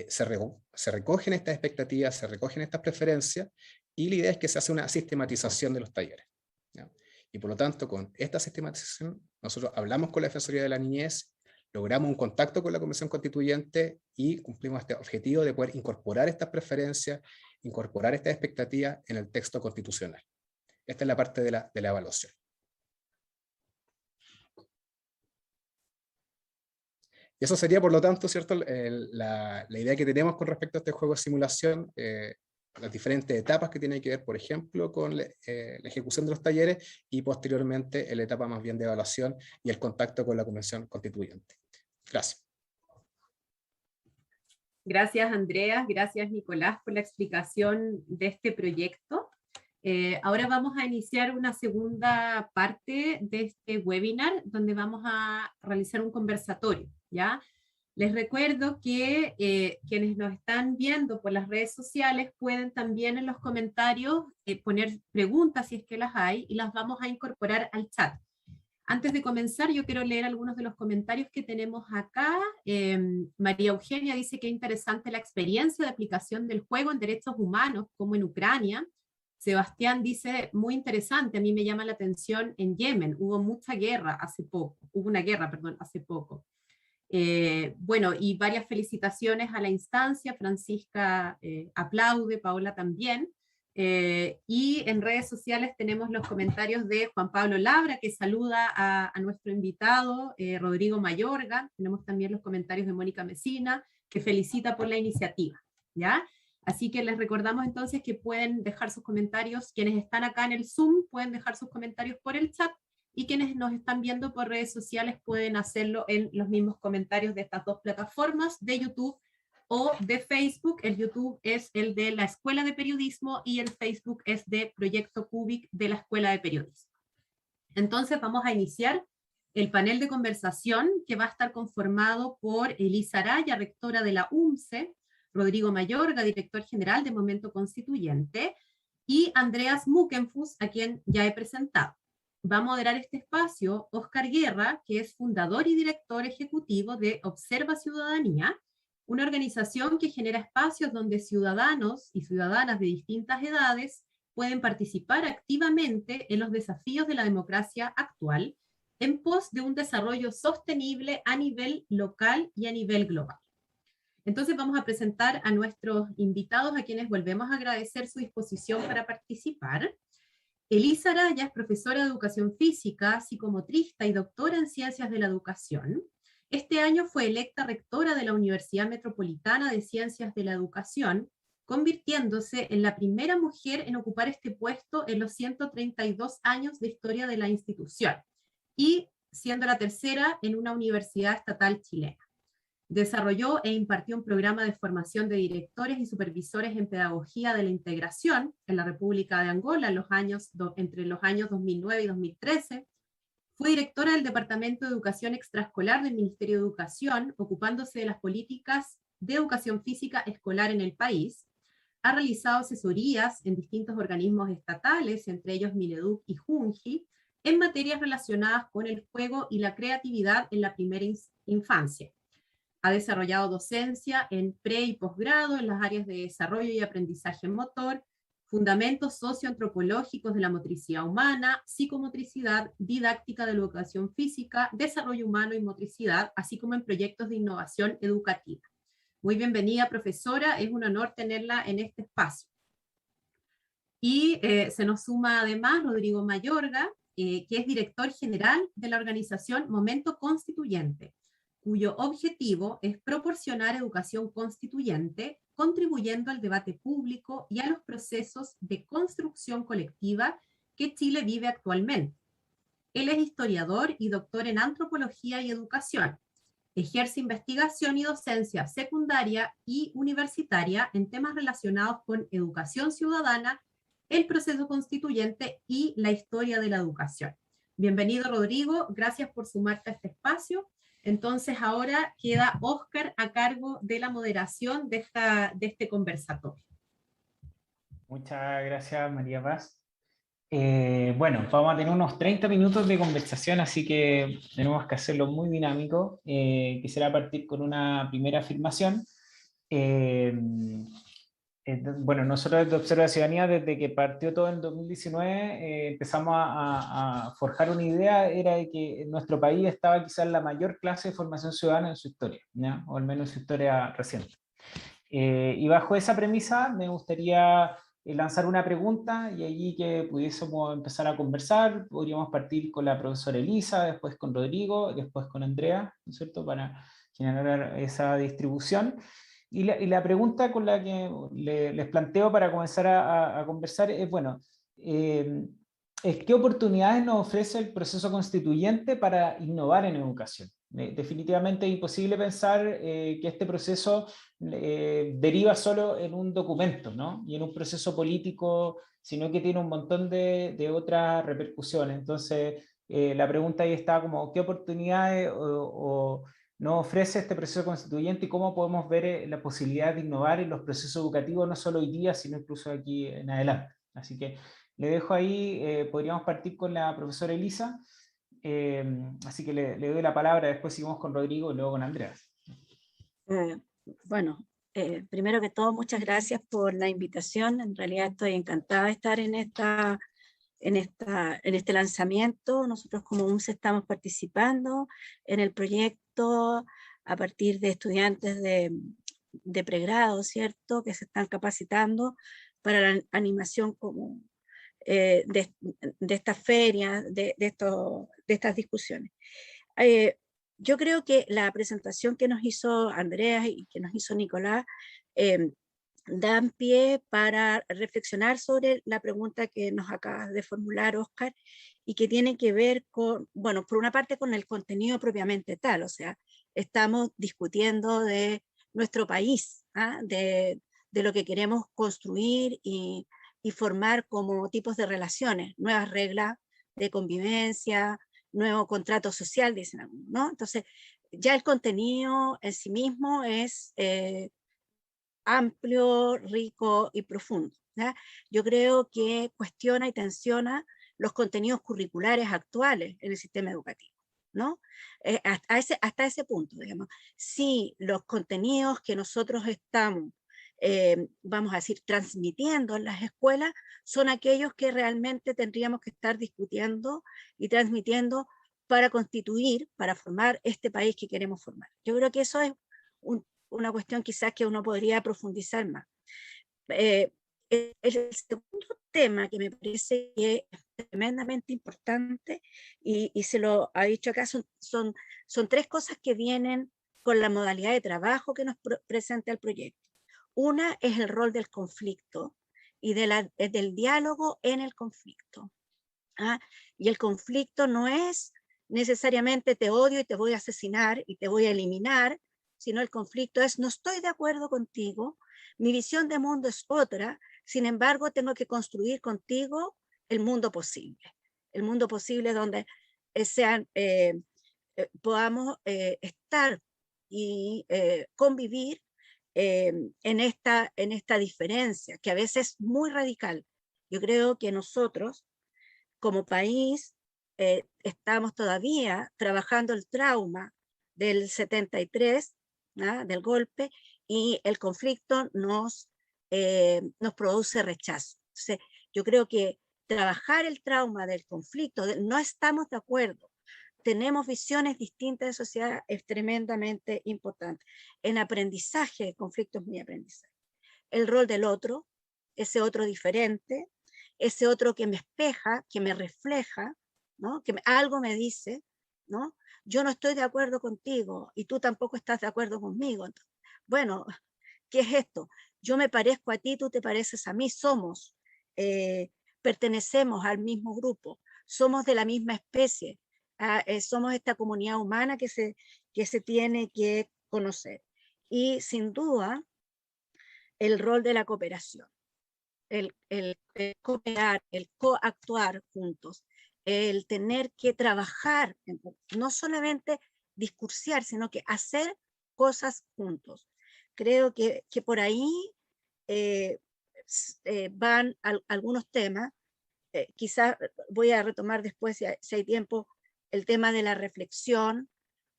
se recogen estas expectativas, se recogen estas preferencias, y la idea es que se hace una sistematización de los talleres, ¿ya? Y por lo tanto, con esta sistematización, nosotros hablamos con la Defensoría de la Niñez, logramos un contacto con la Convención Constituyente y cumplimos este objetivo de poder incorporar estas preferencias, incorporar estas expectativas en el texto constitucional. Esta es la parte de la evaluación. Y eso sería, por lo tanto, ¿cierto? La idea que tenemos con respecto a este juego de simulación, las diferentes etapas que tienen que ver, por ejemplo, con la ejecución de los talleres y posteriormente la etapa más bien de evaluación y el contacto con la Convención Constituyente. Gracias. Gracias, Andrea. Gracias, Nicolás, por la explicación de este proyecto. Ahora vamos a iniciar una segunda parte de este webinar donde vamos a realizar un conversatorio, ¿ya? Les recuerdo que quienes nos están viendo por las redes sociales pueden también en los comentarios poner preguntas si es que las hay y las vamos a incorporar al chat. Antes de comenzar, yo quiero leer algunos de los comentarios que tenemos acá. María Eugenia dice que interesante la experiencia de aplicación del juego en derechos humanos, como en Ucrania. Sebastián dice, muy interesante, a mí me llama la atención en Yemen, hubo una guerra hace poco. Bueno, y varias felicitaciones a la instancia, Francisca aplaude, Paola también, y en redes sociales tenemos los comentarios de Juan Pablo Labra, que saluda a nuestro invitado, Rodrigo Mayorga, tenemos también los comentarios de Mónica Mesina, que felicita por la iniciativa, ¿ya? Así que les recordamos entonces que pueden dejar sus comentarios, quienes están acá en el Zoom pueden dejar sus comentarios por el chat, y quienes nos están viendo por redes sociales pueden hacerlo en los mismos comentarios de estas dos plataformas, de YouTube o de Facebook. El YouTube es el de la Escuela de Periodismo y el Facebook es de Proyecto Cubic de la Escuela de Periodismo. Entonces vamos a iniciar el panel de conversación que va a estar conformado por Elisa Araya, rectora de la UMCE, Rodrigo Mayorga, director general de Momento Constituyente, y Andreas Mukenfus, a quien ya he presentado. Va a moderar este espacio Óscar Guerra, que es fundador y director ejecutivo de Observa Ciudadanía, una organización que genera espacios donde ciudadanos y ciudadanas de distintas edades pueden participar activamente en los desafíos de la democracia actual en pos de un desarrollo sostenible a nivel local y a nivel global. Entonces vamos a presentar a nuestros invitados, a quienes volvemos a agradecer su disposición para participar. Elisa Araya es profesora de educación física, psicomotrista y doctora en ciencias de la educación. Este año fue electa rectora de la Universidad Metropolitana de Ciencias de la Educación, convirtiéndose en la primera mujer en ocupar este puesto en los 132 años de historia de la institución, y siendo la tercera en una universidad estatal chilena. Desarrolló e impartió un programa de formación de directores y supervisores en pedagogía de la integración en la República de Angola entre los años 2009 y 2013. Fue directora del Departamento de Educación Extraescolar del Ministerio de Educación, ocupándose de las políticas de educación física escolar en el país. Ha realizado asesorías en distintos organismos estatales, entre ellos Mineduc y Junji, en materias relacionadas con el juego y la creatividad en la primera infancia. Ha desarrollado docencia en pre- y posgrado en las áreas de desarrollo y aprendizaje motor, fundamentos socioantropológicos de la motricidad humana, psicomotricidad, didáctica de la educación física, desarrollo humano y motricidad, así como en proyectos de innovación educativa. Muy bienvenida, profesora, es un honor tenerla en este espacio. Y se nos suma además Rodrigo Mayorga, que es director general de la organización Momento Constituyente, cuyo objetivo es proporcionar educación constituyente, contribuyendo al debate público y a los procesos de construcción colectiva que Chile vive actualmente. Él es historiador y doctor en antropología y educación. Ejerce investigación y docencia secundaria y universitaria en temas relacionados con educación ciudadana, el proceso constituyente y la historia de la educación. Bienvenido, Rodrigo. Gracias por sumarte a este espacio. Entonces, ahora queda Óscar a cargo de la moderación de este conversatorio. Muchas gracias, María Paz. Bueno, vamos a tener unos 30 minutos de conversación, así que tenemos que hacerlo muy dinámico. Quisiera partir con una primera afirmación. Bueno, nosotros desde Observa Ciudadanía, desde que partió todo en 2019, empezamos a forjar una idea, era de que en nuestro país estaba quizás la mayor clase de formación ciudadana en su historia, ¿ya? O al menos en su historia reciente. Y bajo esa premisa me gustaría lanzar una pregunta y allí que pudiésemos empezar a conversar. Podríamos partir con la profesora Elisa, después con Rodrigo, después con Andrea, ¿no es cierto?, para generar esa distribución. Y la pregunta con la que les planteo para comenzar a conversar es, bueno, ¿qué oportunidades nos ofrece el proceso constituyente para innovar en educación? Definitivamente es imposible pensar que este proceso deriva solo en un documento, ¿no? Y en un proceso político, sino que tiene un montón de otras repercusiones. Entonces, la pregunta ahí está como, ¿qué oportunidades nos ofrece este proceso constituyente y cómo podemos ver la posibilidad de innovar en los procesos educativos, no solo hoy día, sino incluso aquí en adelante? Así que le dejo ahí, podríamos partir con la profesora Elisa. Así que le doy la palabra, después seguimos con Rodrigo y luego con Andreas. Bueno, primero que todo, muchas gracias por la invitación. En realidad estoy encantada de estar en este lanzamiento. Nosotros como UNCE estamos participando en el proyecto a partir de estudiantes de pregrado, ¿cierto?, que se están capacitando para la animación como de estas ferias, de estas discusiones. Yo creo que la presentación que nos hizo Andrea y que nos hizo Nicolás dan pie para reflexionar sobre la pregunta que nos acabas de formular, Óscar, y que tiene que ver con, bueno, por una parte con el contenido propiamente tal, o sea, estamos discutiendo de nuestro país, ¿ah? de lo que queremos construir y formar como tipos de relaciones, nuevas reglas de convivencia, nuevo contrato social, dicen algunos, ¿no? Entonces, ya el contenido en sí mismo es amplio, rico y profundo, ¿ya? Yo creo que cuestiona y tensiona los contenidos curriculares actuales en el sistema educativo, ¿no? Hasta ese punto, digamos. Si los contenidos que nosotros estamos, vamos a decir, transmitiendo en las escuelas, son aquellos que realmente tendríamos que estar discutiendo y transmitiendo para constituir, para formar este país que queremos formar. Yo creo que eso es una cuestión quizás que uno podría profundizar más. El segundo tema que me parece que es tremendamente importante, y se lo ha dicho acá, son tres cosas que vienen con la modalidad de trabajo que nos presenta el proyecto. Una es el rol del conflicto y del diálogo en el conflicto. ¿Ah? Y el conflicto no es necesariamente te odio y te voy a asesinar y te voy a eliminar, sino el conflicto es no estoy de acuerdo contigo, mi visión de mundo es otra, sin embargo tengo que construir contigo el mundo posible donde podamos estar y convivir en esta diferencia, que a veces es muy radical. Yo creo que nosotros, como país, estamos todavía trabajando el trauma del 73, ¿no?, del golpe, y el conflicto nos produce rechazo. Entonces, yo creo que trabajar el trauma del conflicto, no estamos de acuerdo, tenemos visiones distintas de sociedad, es tremendamente importante. En aprendizaje, el conflicto es muy aprendizaje. El rol del otro, ese otro diferente, ese otro que me espeja, que me refleja, ¿no? Algo me dice, ¿no? Yo no estoy de acuerdo contigo y tú tampoco estás de acuerdo conmigo. Entonces, bueno, ¿qué es esto? Yo me parezco a ti, tú te pareces a mí, somos, pertenecemos al mismo grupo, somos de la misma especie, somos esta comunidad humana que se tiene que conocer. Y sin duda, el rol de la cooperación, el cooperar, el coactuar juntos, el tener que trabajar, no solamente discursiar, sino que hacer cosas juntos. Creo que por ahí van algunos temas. Quizás voy a retomar después, si hay tiempo, el tema de la reflexión,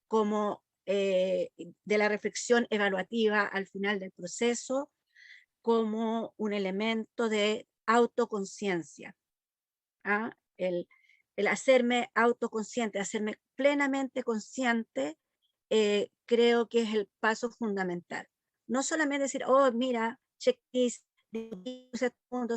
como de la reflexión evaluativa al final del proceso, como un elemento de autoconciencia. ¿Ah? El hacerme autoconsciente, hacerme plenamente consciente, creo que es el paso fundamental. No solamente decir, oh, mira, checklist,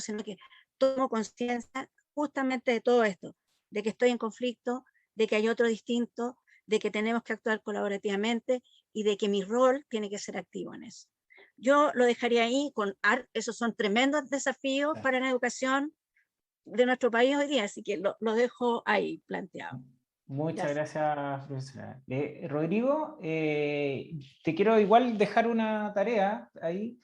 sino que tomo conciencia justamente de todo esto, de que estoy en conflicto, de que hay otro distinto, de que tenemos que actuar colaborativamente y de que mi rol tiene que ser activo en eso. Yo lo dejaría ahí, esos son tremendos desafíos para la educación de nuestro país hoy día, así que lo dejo ahí planteado. Muchas gracias, profesora. Rodrigo, te quiero igual dejar una tarea ahí,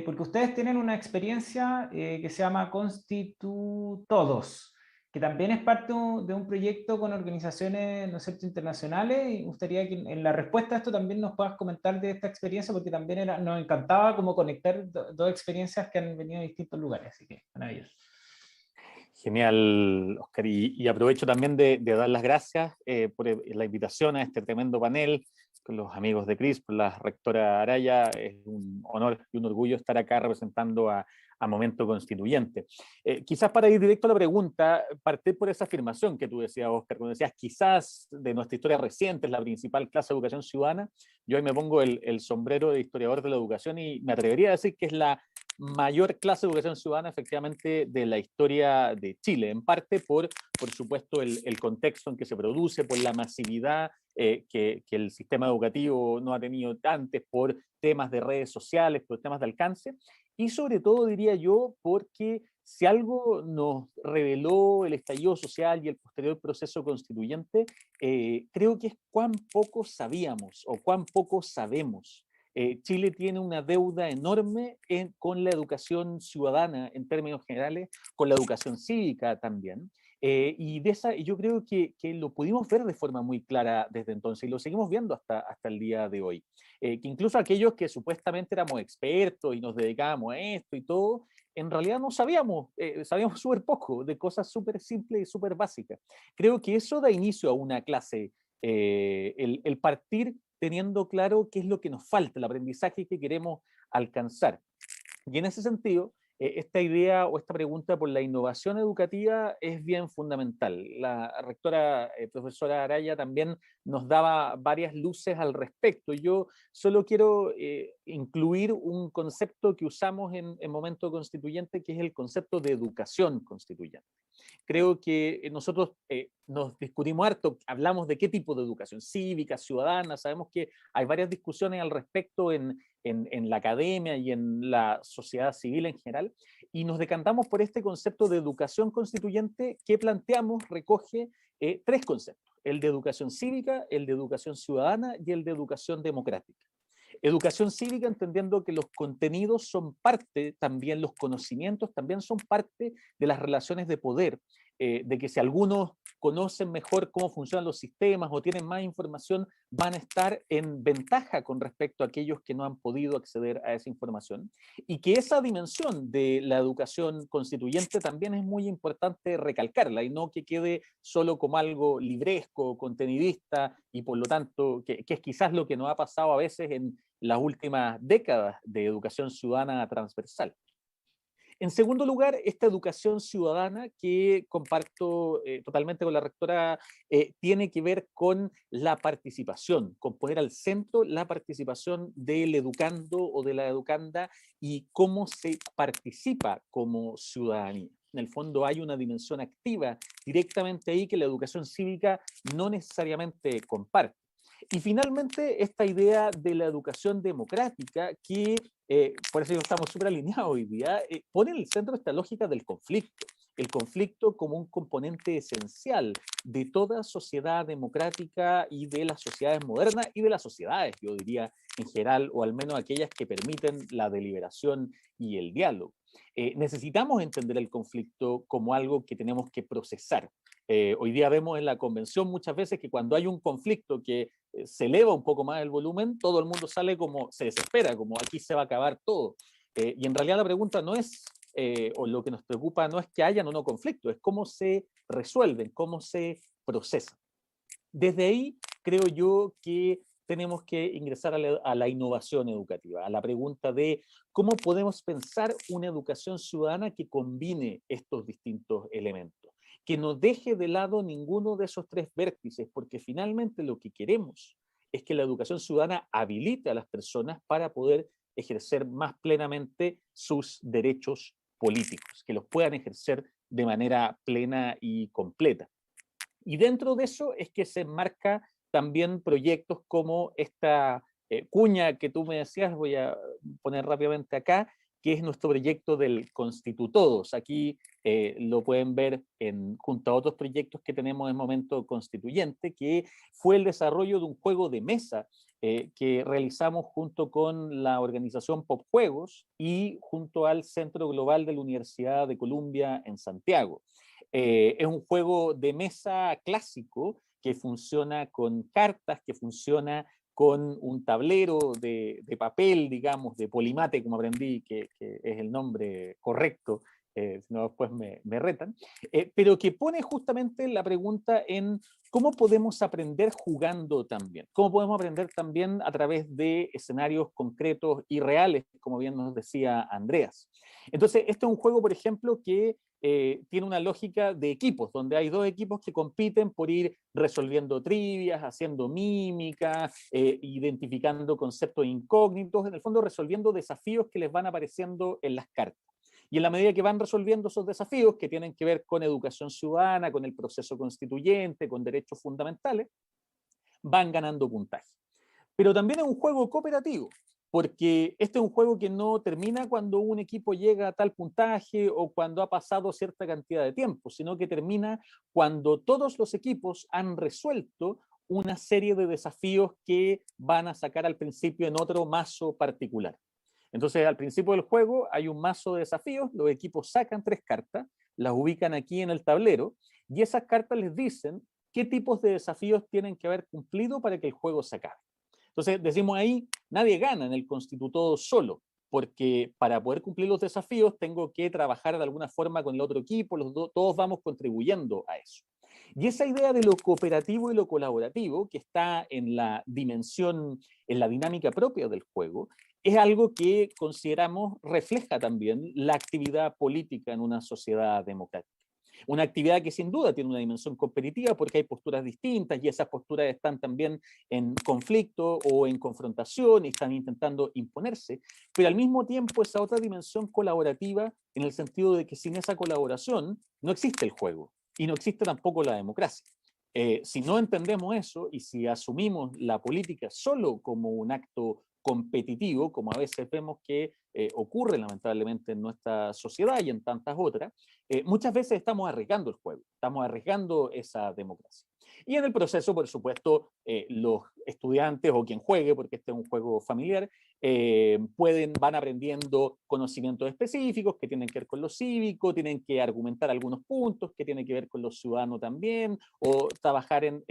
porque ustedes tienen una experiencia que se llama Constitutodos, que también es parte de un proyecto con organizaciones, ¿no es cierto?, internacionales, y me gustaría que en la respuesta a esto también nos puedas comentar de esta experiencia, porque también nos encantaba como conectar dos experiencias que han venido de distintos lugares, así que maravilloso. Genial, Oscar, y aprovecho también de dar las gracias por la invitación a este tremendo panel con los amigos de CRISP, por la rectora Araya. Es un honor y un orgullo estar acá representando a Momento Constituyente. Quizás para ir directo a la pregunta, partir por esa afirmación que tú decías, Oscar, cuando decías quizás de nuestra historia reciente es la principal clase de educación ciudadana. Yo ahí me pongo el sombrero de historiador de la educación y me atrevería a decir que es la mayor clase de educación ciudadana efectivamente de la historia de Chile, en parte por supuesto el contexto en que se produce, por la masividad que el sistema educativo no ha tenido antes, por temas de redes sociales, por temas de alcance, y sobre todo diría yo porque si algo nos reveló el estallido social y el posterior proceso constituyente, creo que es cuán poco sabíamos o cuán poco sabemos. Chile tiene una deuda enorme con la educación ciudadana en términos generales, con la educación cívica también. Y yo creo que lo pudimos ver de forma muy clara desde entonces y lo seguimos viendo hasta el día de hoy. Que incluso aquellos que supuestamente éramos expertos y nos dedicábamos a esto y todo, en realidad no sabíamos, sabíamos súper poco de cosas súper simples y súper básicas. Creo que eso da inicio a una clase, el partir teniendo claro qué es lo que nos falta, el aprendizaje que queremos alcanzar. Y en ese sentido, esta idea o esta pregunta por la innovación educativa es bien fundamental. La rectora profesora Araya también nos daba varias luces al respecto. Yo solo quiero incluir un concepto que usamos en Momento Constituyente, que es el concepto de educación constituyente. Creo que nosotros nos discutimos harto, hablamos de qué tipo de educación, cívica, ciudadana, sabemos que hay varias discusiones al respecto en la academia y en la sociedad civil en general, y nos decantamos por este concepto de educación constituyente que planteamos, recoge tres conceptos: el de educación cívica, el de educación ciudadana y el de educación democrática. Educación cívica entendiendo que los contenidos son parte, también los conocimientos también son parte de las relaciones de poder, de que si algunos conocen mejor cómo funcionan los sistemas o tienen más información, van a estar en ventaja con respecto a aquellos que no han podido acceder a esa información. Y que esa dimensión de la educación constituyente también es muy importante recalcarla y no que quede solo como algo libresco, contenidista y por lo tanto, que es quizás lo que nos ha pasado a veces en las últimas décadas de educación ciudadana transversal. En segundo lugar, esta educación ciudadana que comparto totalmente con la rectora, tiene que ver con la participación, con poner al centro la participación del educando o de la educanda y cómo se participa como ciudadanía. En el fondo hay una dimensión activa directamente ahí que la educación cívica no necesariamente comparte. Y finalmente, esta idea de la educación democrática que, por eso estamos súper alineados hoy día, pone en el centro esta lógica del conflicto. El conflicto como un componente esencial de toda sociedad democrática y de las sociedades modernas y de las sociedades, yo diría, en general, o al menos aquellas que permiten la deliberación y el diálogo. Necesitamos entender el conflicto como algo que tenemos que procesar. Hoy día vemos en la convención muchas veces que cuando hay un conflicto que se eleva un poco más el volumen, todo el mundo sale como, se desespera, como aquí se va a acabar todo. Y en realidad la pregunta no es, o lo que nos preocupa no es que hayan o no conflictos, es cómo se resuelven, cómo se procesan. Desde ahí creo yo que tenemos que ingresar a la innovación educativa, a la pregunta de cómo podemos pensar una educación ciudadana que combine estos distintos elementos, que no deje de lado ninguno de esos tres vértices, porque finalmente lo que queremos es que la educación ciudadana habilite a las personas para poder ejercer más plenamente sus derechos políticos, que los puedan ejercer de manera plena y completa. Y dentro de eso es que se enmarca también proyectos como esta cuña que tú me decías, voy a poner rápidamente acá, que es nuestro proyecto del Constitutodos. Aquí lo pueden ver junto a otros proyectos que tenemos en Momento Constituyente, que fue el desarrollo de un juego de mesa que realizamos junto con la organización Pop Juegos y junto al Centro Global de la Universidad de Columbia en Santiago. Es un juego de mesa clásico que funciona con cartas, que funciona con un tablero de papel, digamos, de polimate, como aprendí, que es el nombre correcto, si no después me retan, pero que pone justamente la pregunta en cómo podemos aprender jugando también, cómo podemos aprender también a través de escenarios concretos y reales, como bien nos decía Andreas. Entonces, este es un juego, por ejemplo, que tiene una lógica de equipos, donde hay dos equipos que compiten por ir resolviendo trivias, haciendo mímica, identificando conceptos incógnitos, en el fondo resolviendo desafíos que les van apareciendo en las cartas. Y en la medida que van resolviendo esos desafíos que tienen que ver con educación ciudadana, con el proceso constituyente, con derechos fundamentales, van ganando puntaje. Pero también es un juego cooperativo, porque este es un juego que no termina cuando un equipo llega a tal puntaje o cuando ha pasado cierta cantidad de tiempo, sino que termina cuando todos los equipos han resuelto una serie de desafíos que van a sacar al principio en otro mazo particular. Entonces, al principio del juego hay un mazo de desafíos, los equipos sacan 3 cartas, las ubican aquí en el tablero, y esas cartas les dicen qué tipos de desafíos tienen que haber cumplido para que el juego se acabe. Entonces, decimos ahí, nadie gana en el Constitutodo solo, porque para poder cumplir los desafíos tengo que trabajar de alguna forma con el otro equipo, todos vamos contribuyendo a eso. Y esa idea de lo cooperativo y lo colaborativo, que está en la dimensión, en la dinámica propia del juego, es algo que consideramos refleja también la actividad política en una sociedad democrática. Una actividad que sin duda tiene una dimensión competitiva porque hay posturas distintas y esas posturas están también en conflicto o en confrontación y están intentando imponerse, pero al mismo tiempo esa otra dimensión colaborativa en el sentido de que sin esa colaboración no existe el juego y no existe tampoco la democracia. Si no entendemos eso y si asumimos la política solo como un acto competitivo, como a veces vemos que ocurre lamentablemente en nuestra sociedad y en tantas otras, muchas veces estamos arriesgando el juego, estamos arriesgando esa democracia. Y en el proceso, por supuesto, los estudiantes o quien juegue, porque este es un juego familiar, van aprendiendo conocimientos específicos que tienen que ver con lo cívico, tienen que argumentar algunos puntos que tienen que ver con lo ciudadano también, o trabajar en,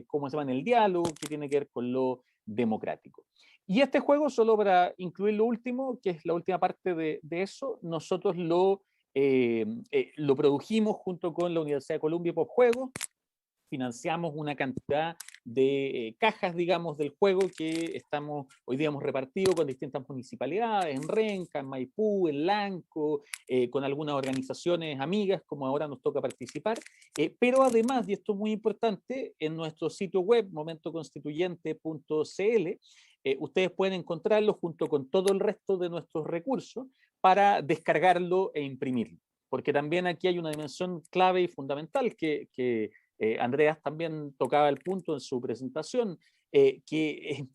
¿cómo se llama?, en el diálogo, que tiene que ver con lo democrático. Y este juego, solo para incluir lo último, que es la última parte de eso, nosotros lo produjimos junto con la Universidad de Columbia Pop Juegos, financiamos una cantidad de cajas, digamos, del juego que hoy día hemos repartido con distintas municipalidades, en Renca, en Maipú, en Lanco, con algunas organizaciones amigas, como ahora nos toca participar, pero además, y esto es muy importante, en nuestro sitio web, momentoconstituyente.cl, ustedes pueden encontrarlo junto con todo el resto de nuestros recursos para descargarlo e imprimirlo. porque también aquí hay una dimensión clave y fundamental que Andreas también tocaba el punto en su presentación, que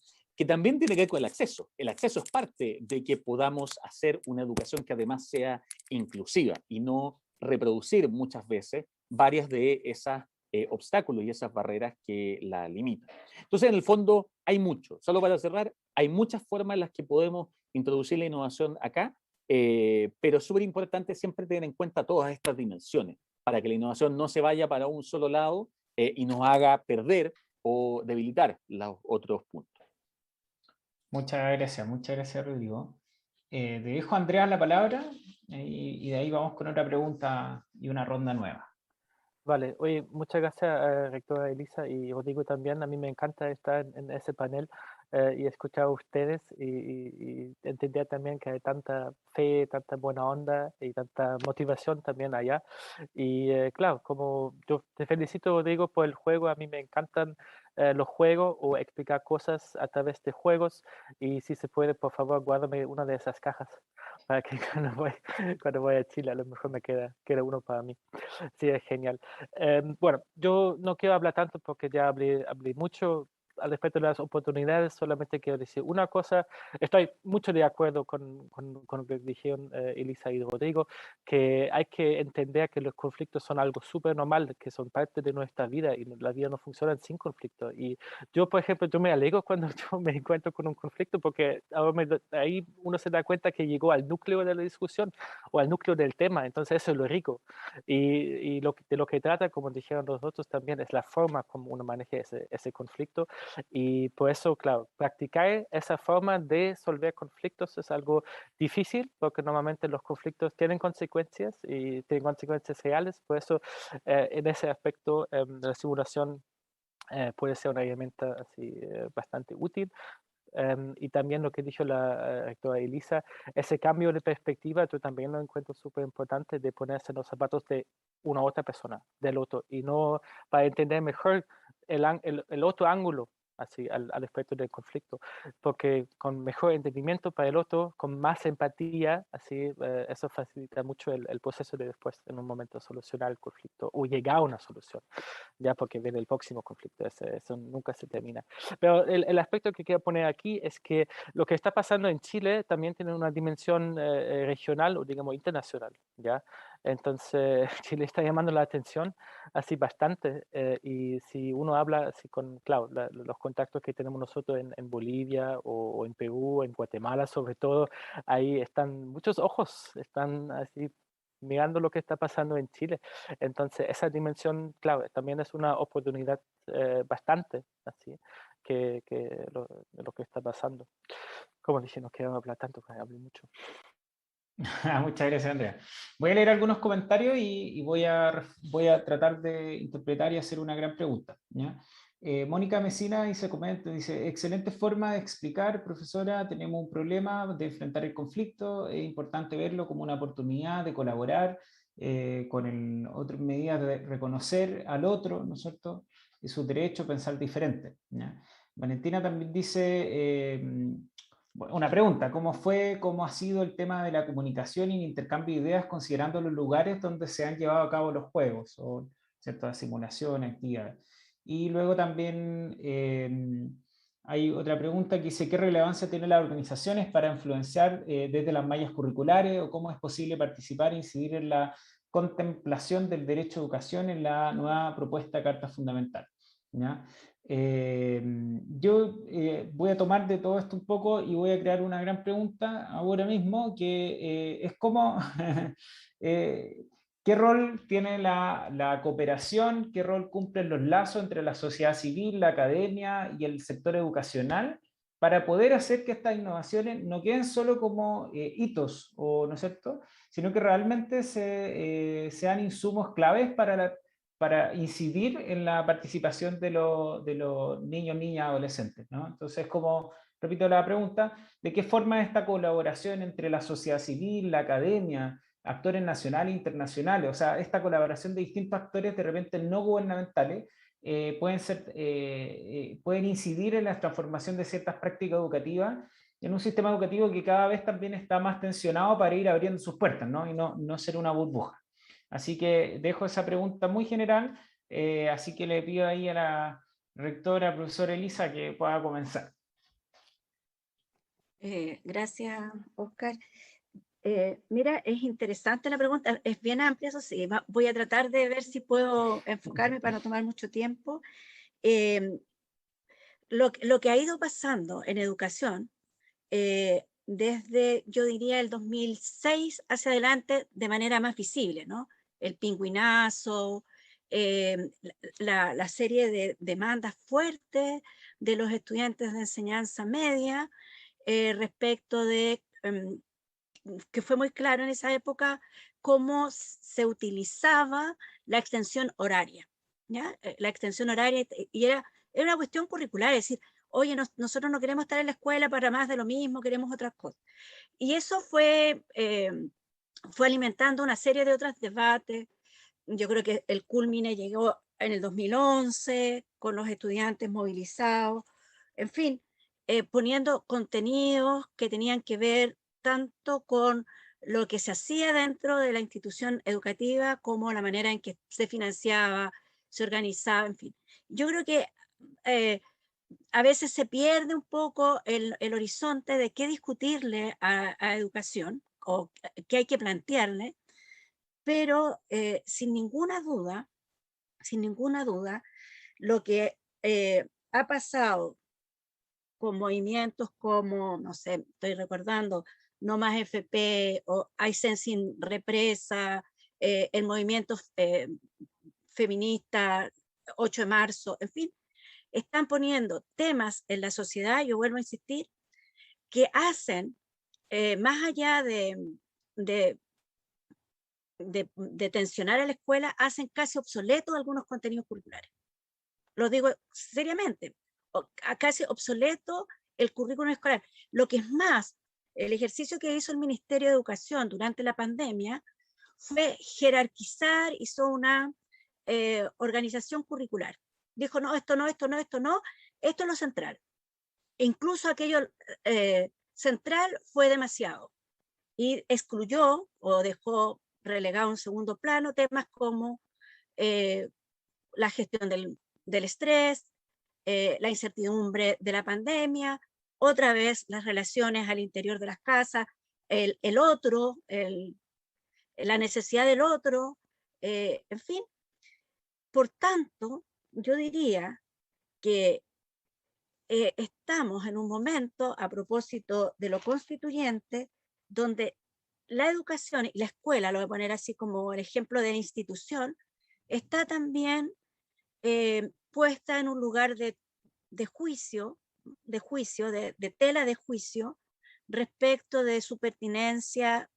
también tiene que ver con el acceso. El acceso es parte de que podamos hacer una educación que además sea inclusiva y no reproducir muchas veces varias de esas obstáculos y esas barreras que la limitan. Entonces, en el fondo, hay mucho. Solo para cerrar, hay muchas formas en las que podemos introducir la innovación acá, pero es súper importante siempre tener en cuenta todas estas dimensiones para que la innovación no se vaya para un solo lado y nos haga perder o debilitar los otros puntos. Muchas gracias Rodrigo. Te dejo, Andrea, la palabra y de ahí vamos con otra pregunta y una ronda nueva. Vale, oye, muchas gracias, rectora Elisa y Rodrigo también. A mí me encanta estar en ese panel y escuchar a ustedes y entender también que hay tanta fe, tanta buena onda y tanta motivación también allá. Y claro, como yo te felicito, Rodrigo, por el juego. A mí me encantan los juegos o explicar cosas a través de juegos. Y si se puede, por favor, guárdame una de esas cajas para que cuando voy a Chile a lo mejor me queda uno para mí. Sí, es genial. Bueno, yo no quiero hablar tanto porque ya hablé mucho al respecto de las oportunidades, solamente quiero decir una cosa. Estoy mucho de acuerdo con lo que dijeron Elisa y Rodrigo, que hay que entender que los conflictos son algo súper normal, que son parte de nuestra vida y la vida no funciona sin conflicto. Y yo, por ejemplo, yo me alegro cuando yo me encuentro con un conflicto porque ahí uno se da cuenta que llegó al núcleo de la discusión o al núcleo del tema, entonces eso es lo rico. Y de lo que trata, como dijeron los otros también, es la forma como uno maneja ese conflicto. Y por eso, claro, practicar esa forma de resolver conflictos es algo difícil, porque normalmente los conflictos tienen consecuencias y tienen consecuencias reales. Por eso, en ese aspecto, la simulación puede ser una herramienta así, bastante útil. Y también lo que dijo la rectora Elisa, ese cambio de perspectiva, yo también lo encuentro súper importante de ponerse en los zapatos de una otra persona, del otro, y no para entender mejor el otro ángulo así al respecto del conflicto, porque con mejor entendimiento para el otro, con más empatía, así eso facilita mucho el proceso de después, en un momento, solucionar el conflicto o llegar a una solución, ya porque viene el próximo conflicto, eso nunca se termina. Pero el aspecto que quiero poner aquí es que lo que está pasando en Chile también tiene una dimensión regional o digamos internacional, ¿ya? Entonces Chile está llamando la atención así bastante y si uno habla así con, claro, los contactos que tenemos nosotros en Bolivia o en Perú, en Guatemala sobre todo, ahí están muchos ojos, están así mirando lo que está pasando en Chile. Entonces, esa dimensión, claro, también es una oportunidad bastante así que lo que está pasando. Como dije, no quiero hablar tanto, porque hablé mucho. Muchas gracias, Andrea. Voy a leer algunos comentarios y voy a tratar de interpretar y hacer una gran pregunta, ¿ya? Mónica Mesina dice, excelente forma de explicar, profesora, tenemos un problema de enfrentar el conflicto, es importante verlo como una oportunidad de colaborar con otras medidas de reconocer al otro, ¿no es cierto?, y su derecho a pensar diferente, ¿ya? Valentina también dice, una pregunta, ¿cómo ha sido el tema de la comunicación y el intercambio de ideas considerando los lugares donde se han llevado a cabo los juegos, o ciertas simulaciones, actividades? Y luego también hay otra pregunta que dice, ¿qué relevancia tienen las organizaciones para influenciar desde las mallas curriculares o cómo es posible participar e incidir en la contemplación del derecho a educación en la nueva propuesta de Carta Fundamental? ¿Ya? Yo voy a tomar de todo esto un poco y voy a crear una gran pregunta ahora mismo, que es cómo, ¿qué rol tiene la cooperación? ¿Qué rol cumplen los lazos entre la sociedad civil, la academia y el sector educacional para poder hacer que estas innovaciones no queden solo como hitos, ¿no es cierto?, sino que realmente sean insumos claves para incidir en la participación de los niños, niñas, adolescentes, ¿no? Entonces, como repito la pregunta, ¿de qué forma esta colaboración entre la sociedad civil, la academia, actores nacionales e internacionales, o sea, esta colaboración de distintos actores de repente no gubernamentales, pueden incidir en la transformación de ciertas prácticas educativas en un sistema educativo que cada vez también está más tensionado para ir abriendo sus puertas, ¿no? Y no ser una burbuja? Así que dejo esa pregunta muy general, así que le pido ahí a la rectora, profesora Elisa, que pueda comenzar. Gracias, Oscar. Mira, es interesante la pregunta, es bien amplia, eso sí, voy a tratar de ver si puedo enfocarme para no tomar mucho tiempo. Lo que ha ido pasando en educación, desde, yo diría, el 2006 hacia adelante, de manera más visible, ¿no? El pingüinazo, la serie de demandas fuertes de los estudiantes de enseñanza media respecto de, que fue muy claro en esa época, cómo se utilizaba la extensión horaria, ¿ya? La extensión horaria, y era una cuestión curricular, es decir, oye, nosotros no queremos estar en la escuela para más de lo mismo, queremos otras cosas. Y eso fue alimentando una serie de otros debates. Yo creo que el culmine llegó en el 2011, con los estudiantes movilizados, en fin, poniendo contenidos que tenían que ver tanto con lo que se hacía dentro de la institución educativa como la manera en que se financiaba, se organizaba, en fin. Yo creo que a veces se pierde un poco el horizonte de qué discutirle a educación o qué hay que plantearle, pero sin ninguna duda, lo que ha pasado con movimientos como, no sé, estoy recordando, No Más FP o iSensing Represa, el movimiento feminista 8 de marzo, en fin, están poniendo temas en la sociedad, yo vuelvo a insistir, que hacen, más allá de, de tensionar a la escuela, hacen casi obsoletos algunos contenidos curriculares. Lo digo seriamente, casi obsoleto el currículum escolar. Lo que es más, el ejercicio que hizo el Ministerio de Educación durante la pandemia fue jerarquizar, hizo una organización curricular. Dijo, no, esto no, esto no, esto no, esto es lo central. E incluso aquello central fue demasiado. Y excluyó o dejó relegado en segundo plano temas como la gestión del estrés, la incertidumbre de la pandemia, otra vez las relaciones al interior de las casas, el otro, la necesidad del otro, en fin. Por tanto, yo diría que estamos en un momento, a propósito de lo constituyente, donde la educación y la escuela, lo voy a poner así como el ejemplo de la institución, está también puesta en un lugar de juicio, de tela de juicio, respecto de su pertinencia,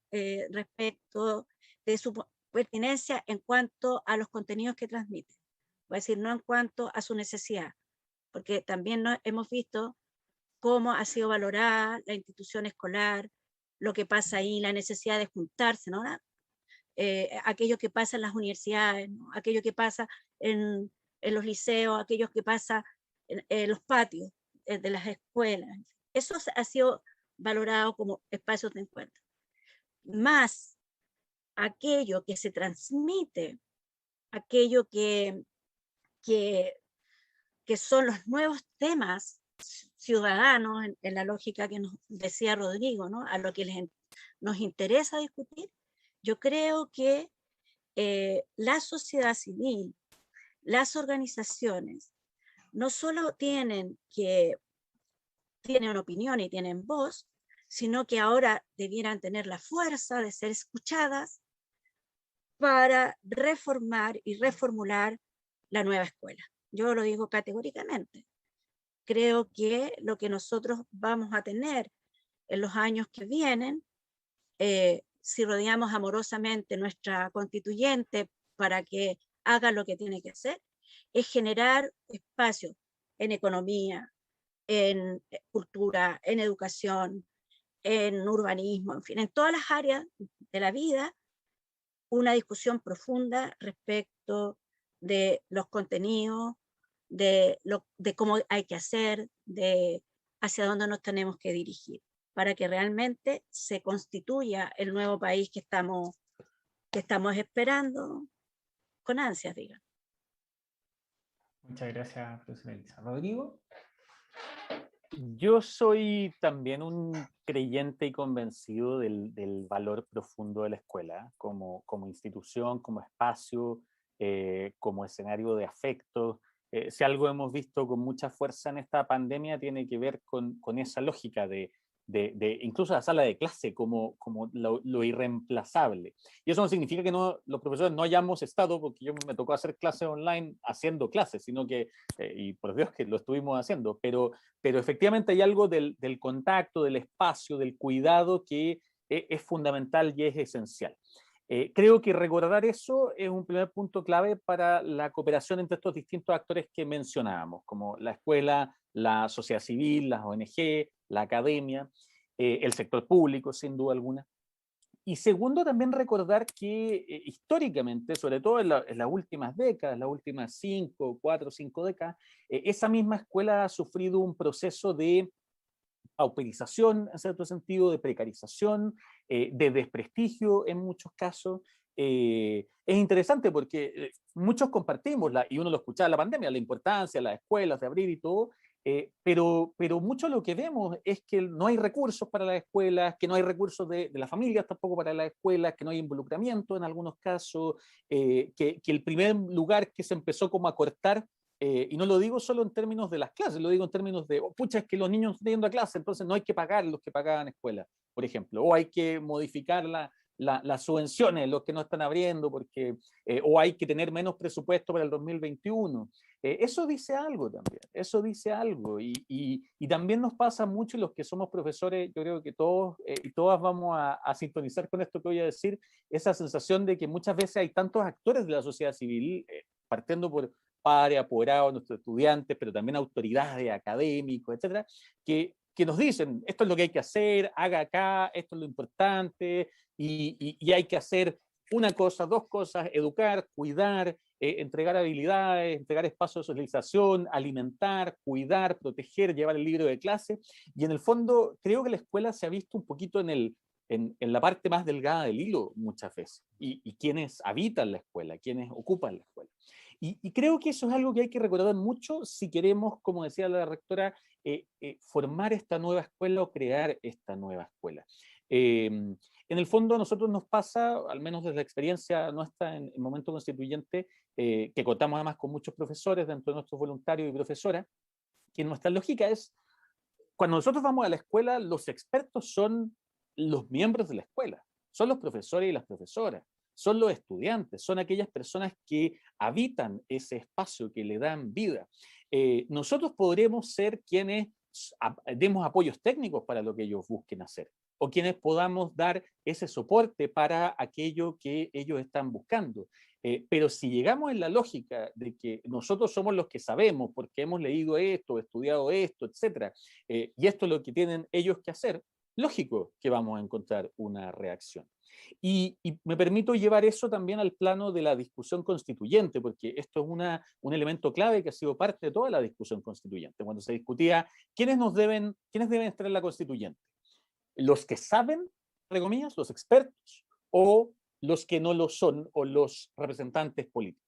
respecto de su pertinencia en cuanto a los contenidos que transmite. Voy a decir, no en cuanto a su necesidad, porque también hemos visto cómo ha sido valorada la institución escolar, lo que pasa ahí, la necesidad de juntarse, ¿no? Aquello que pasa en las universidades, ¿no? Aquello que pasa en los liceos, aquello que pasa en los patios de las escuelas. Eso ha sido valorado como espacios de encuentro. Más aquello que se transmite, aquello que son los nuevos temas ciudadanos en la lógica que nos decía Rodrigo, ¿no? A lo que nos interesa discutir. Yo creo que la sociedad civil, las organizaciones, no solo tienen una opinión y tienen voz, sino que ahora debieran tener la fuerza de ser escuchadas para reformar y reformular la nueva escuela. Yo lo digo categóricamente. Creo que lo que nosotros vamos a tener en los años que vienen, si rodeamos amorosamente nuestra constituyente para que haga lo que tiene que hacer, es generar espacios en economía, en cultura, en educación, en urbanismo, en fin, en todas las áreas de la vida, una discusión profunda respecto de los contenidos, de cómo hay que hacer, de hacia dónde nos tenemos que dirigir, para que realmente se constituya el nuevo país que estamos que estamos esperando con ansias, digan. Muchas gracias, profesora Elisa. Rodrigo. Yo soy también un creyente y convencido del valor profundo de la escuela como institución, como espacio, como escenario de afecto. Si algo hemos visto con mucha fuerza en esta pandemia tiene que ver con esa lógica de incluso la sala de clase como lo irreemplazable. Y eso no significa que los profesores no hayamos estado, porque yo me tocó hacer clases online haciendo clases, sino que, y por Dios que lo estuvimos haciendo, pero efectivamente hay algo del contacto, del espacio, del cuidado que es fundamental y es esencial. Creo que recordar eso es un primer punto clave para la cooperación entre estos distintos actores que mencionábamos, como la escuela, la sociedad civil, las ONG, la academia, el sector público, sin duda alguna. Y segundo, también recordar que históricamente, sobre todo en las últimas décadas, las últimas 4 o 5 décadas, esa misma escuela ha sufrido un proceso de pauperización, en cierto sentido, de precarización, de desprestigio en muchos casos. Es interesante porque muchos compartimos, y uno lo escuchaba en la pandemia, la importancia de las escuelas, de abrir y todo, pero mucho lo que vemos es que no hay recursos para las escuelas, que no hay recursos de las familias tampoco para las escuelas, que no hay involucramiento en algunos casos, que el primer lugar que se empezó como a cortar, y no lo digo solo en términos de las clases, lo digo en términos de, pucha, es que los niños están yendo a clase, entonces no hay que pagar los que pagaban escuela, por ejemplo, o hay que modificar las subvenciones, los que no están abriendo, porque, o hay que tener menos presupuesto para el 2021. Eso dice algo también, eso dice algo, y también nos pasa mucho los que somos profesores, yo creo que todos y todas vamos a sintonizar con esto que voy a decir, esa sensación de que muchas veces hay tantos actores de la sociedad civil, partiendo por padres, apoderados, nuestros estudiantes, pero también autoridades, académicos, etcétera, que nos dicen, esto es lo que hay que hacer, haga acá, esto es lo importante, y hay que hacer una cosa, dos cosas, educar, cuidar, entregar habilidades, entregar espacios de socialización, alimentar, cuidar, proteger, llevar el libro de clase, y en el fondo creo que la escuela se ha visto un poquito en la parte más delgada del hilo muchas veces, y quienes habitan la escuela, quienes ocupan la escuela. Y creo que eso es algo que hay que recordar mucho si queremos, como decía la rectora, formar esta nueva escuela o crear esta nueva escuela. En el fondo a nosotros nos pasa, al menos desde la experiencia nuestra en el momento constituyente, que contamos además con muchos profesores dentro de nuestros voluntarios y profesoras, que nuestra lógica es, cuando nosotros vamos a la escuela, los expertos son los miembros de la escuela, son los profesores y las profesoras, son los estudiantes, son aquellas personas que habitan ese espacio, que le dan vida. Nosotros podremos ser quienes demos apoyos técnicos para lo que ellos busquen hacer, o quienes podamos dar ese soporte para aquello que ellos están buscando. Pero si llegamos en la lógica de que nosotros somos los que sabemos, porque hemos leído esto, estudiado esto, etcétera, y esto es lo que tienen ellos que hacer, lógico que vamos a encontrar una reacción. Y me permito llevar eso también al plano de la discusión constituyente, porque esto es un elemento clave que ha sido parte de toda la discusión constituyente. Cuando se discutía quiénes deben estar en la constituyente, los que saben, entre comillas, los expertos, o los que no lo son, o los representantes políticos.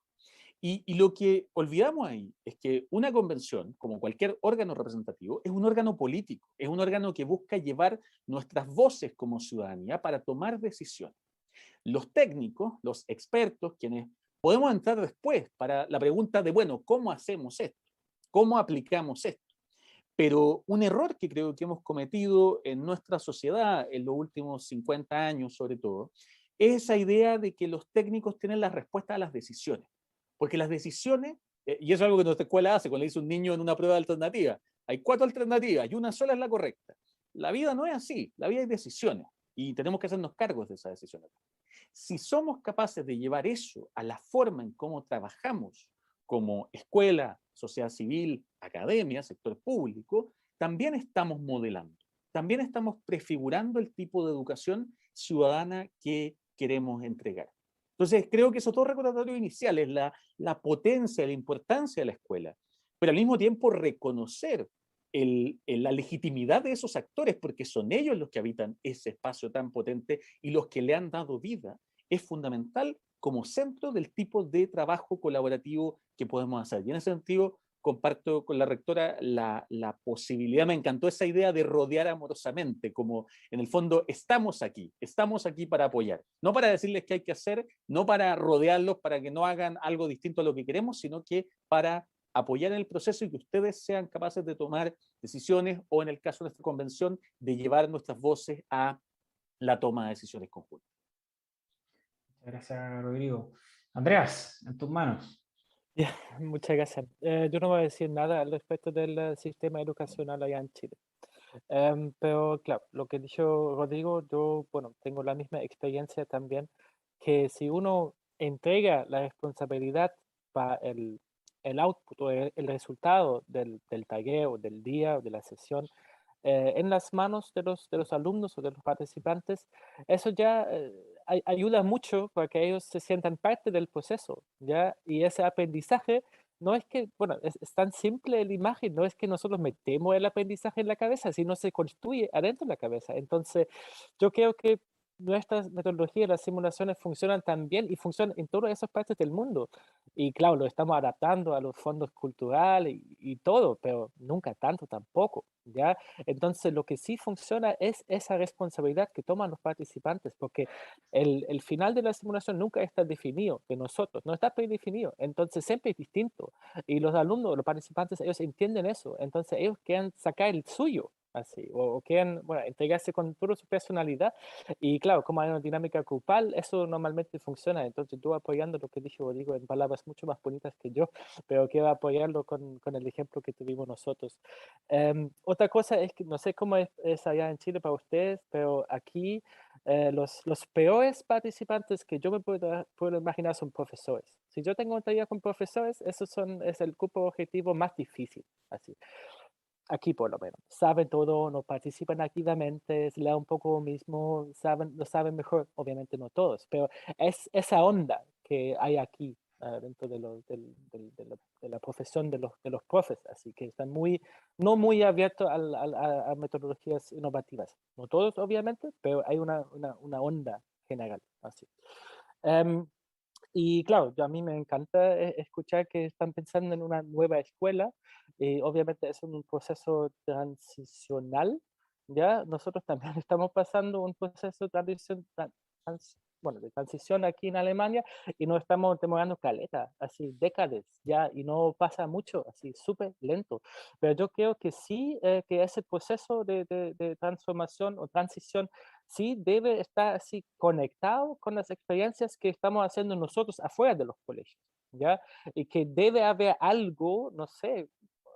Y lo que olvidamos ahí es que una convención, como cualquier órgano representativo, es un órgano político, es un órgano que busca llevar nuestras voces como ciudadanía para tomar decisiones. Los técnicos, los expertos, quienes podemos entrar después para la pregunta de, bueno, ¿cómo hacemos esto? ¿Cómo aplicamos esto? Pero un error que creo que hemos cometido en nuestra sociedad en los últimos 50 años, sobre todo, es esa idea de que los técnicos tienen la respuesta a las decisiones. Porque las decisiones, y eso es algo que nuestra escuela hace cuando le dice un niño en una prueba alternativa, hay 4 alternativas y una sola es la correcta. La vida no es así, la vida hay decisiones y tenemos que hacernos cargos de esas decisiones. Si somos capaces de llevar eso a la forma en cómo trabajamos como escuela, sociedad civil, academia, sector público, también estamos modelando, también estamos prefigurando el tipo de educación ciudadana que queremos entregar. Entonces, creo que esos 2 recordatorios iniciales, la potencia, la importancia de la escuela, pero al mismo tiempo reconocer la legitimidad de esos actores, porque son ellos los que habitan ese espacio tan potente y los que le han dado vida, es fundamental como centro del tipo de trabajo colaborativo que podemos hacer. Y en ese sentido, comparto con la rectora la posibilidad, me encantó esa idea de rodear amorosamente, como en el fondo estamos aquí para apoyar, no para decirles qué hay que hacer, no para rodearlos para que no hagan algo distinto a lo que queremos, sino que para apoyar en el proceso y que ustedes sean capaces de tomar decisiones o, en el caso de nuestra convención, de llevar nuestras voces a la toma de decisiones conjuntas. Muchas gracias, Rodrigo. Andreas, en tus manos. Muchas gracias. Yo no voy a decir nada al respecto del sistema educacional allá en Chile. Pero claro, lo que dijo Rodrigo, yo, bueno, tengo la misma experiencia también, que si uno entrega la responsabilidad para el output o el resultado del taller o del día o de la sesión en las manos de los alumnos o de los participantes, eso ya ayuda mucho para que ellos se sientan parte del proceso, ¿ya? Y ese aprendizaje no es que, bueno, es tan simple la imagen, no es que nosotros metemos el aprendizaje en la cabeza, sino se construye adentro de la cabeza. Entonces, yo creo que nuestras metodologías, las simulaciones funcionan tan bien y funcionan en todas esas partes del mundo. Y claro, lo estamos adaptando a los fondos culturales y todo, pero nunca tanto tampoco, ¿ya? Entonces, lo que sí funciona es esa responsabilidad que toman los participantes, porque el final de la simulación nunca está definido de nosotros, no está predefinido, entonces siempre es distinto. Y los alumnos, los participantes, ellos entienden eso, entonces ellos quieren sacar el suyo, así, o quieren, bueno, entregarse con toda su personalidad. Y claro, como hay una dinámica grupal, eso normalmente funciona. Entonces, tú apoyando lo que dijo Rodrigo en palabras mucho más bonitas que yo, pero quiero apoyarlo con el ejemplo que tuvimos nosotros. Otra cosa es que no sé cómo es allá en Chile para ustedes, pero aquí los peores participantes que yo me puedo imaginar son profesores. Si yo tengo un taller con profesores, es el grupo objetivo más difícil. Así. Aquí por lo menos, saben todo, no participan activamente, se le da un poco lo mismo, lo saben mejor, obviamente no todos, pero es esa onda que hay aquí dentro de la profesión de los profes, así que están no muy abiertos a metodologías innovativas. No todos, obviamente, pero hay una onda general, así. Y claro, a mí me encanta escuchar que están pensando en una nueva escuela. Y obviamente es un proceso transicional, ¿ya? Nosotros también estamos pasando un proceso de transición aquí en Alemania y nos estamos demorando caleta, así décadas, ¿ya? Y no pasa mucho, así súper lento. Pero yo creo que sí, que ese proceso de transformación o transición sí debe estar así conectado con las experiencias que estamos haciendo nosotros afuera de los colegios, ¿ya? Y que debe haber algo, no sé,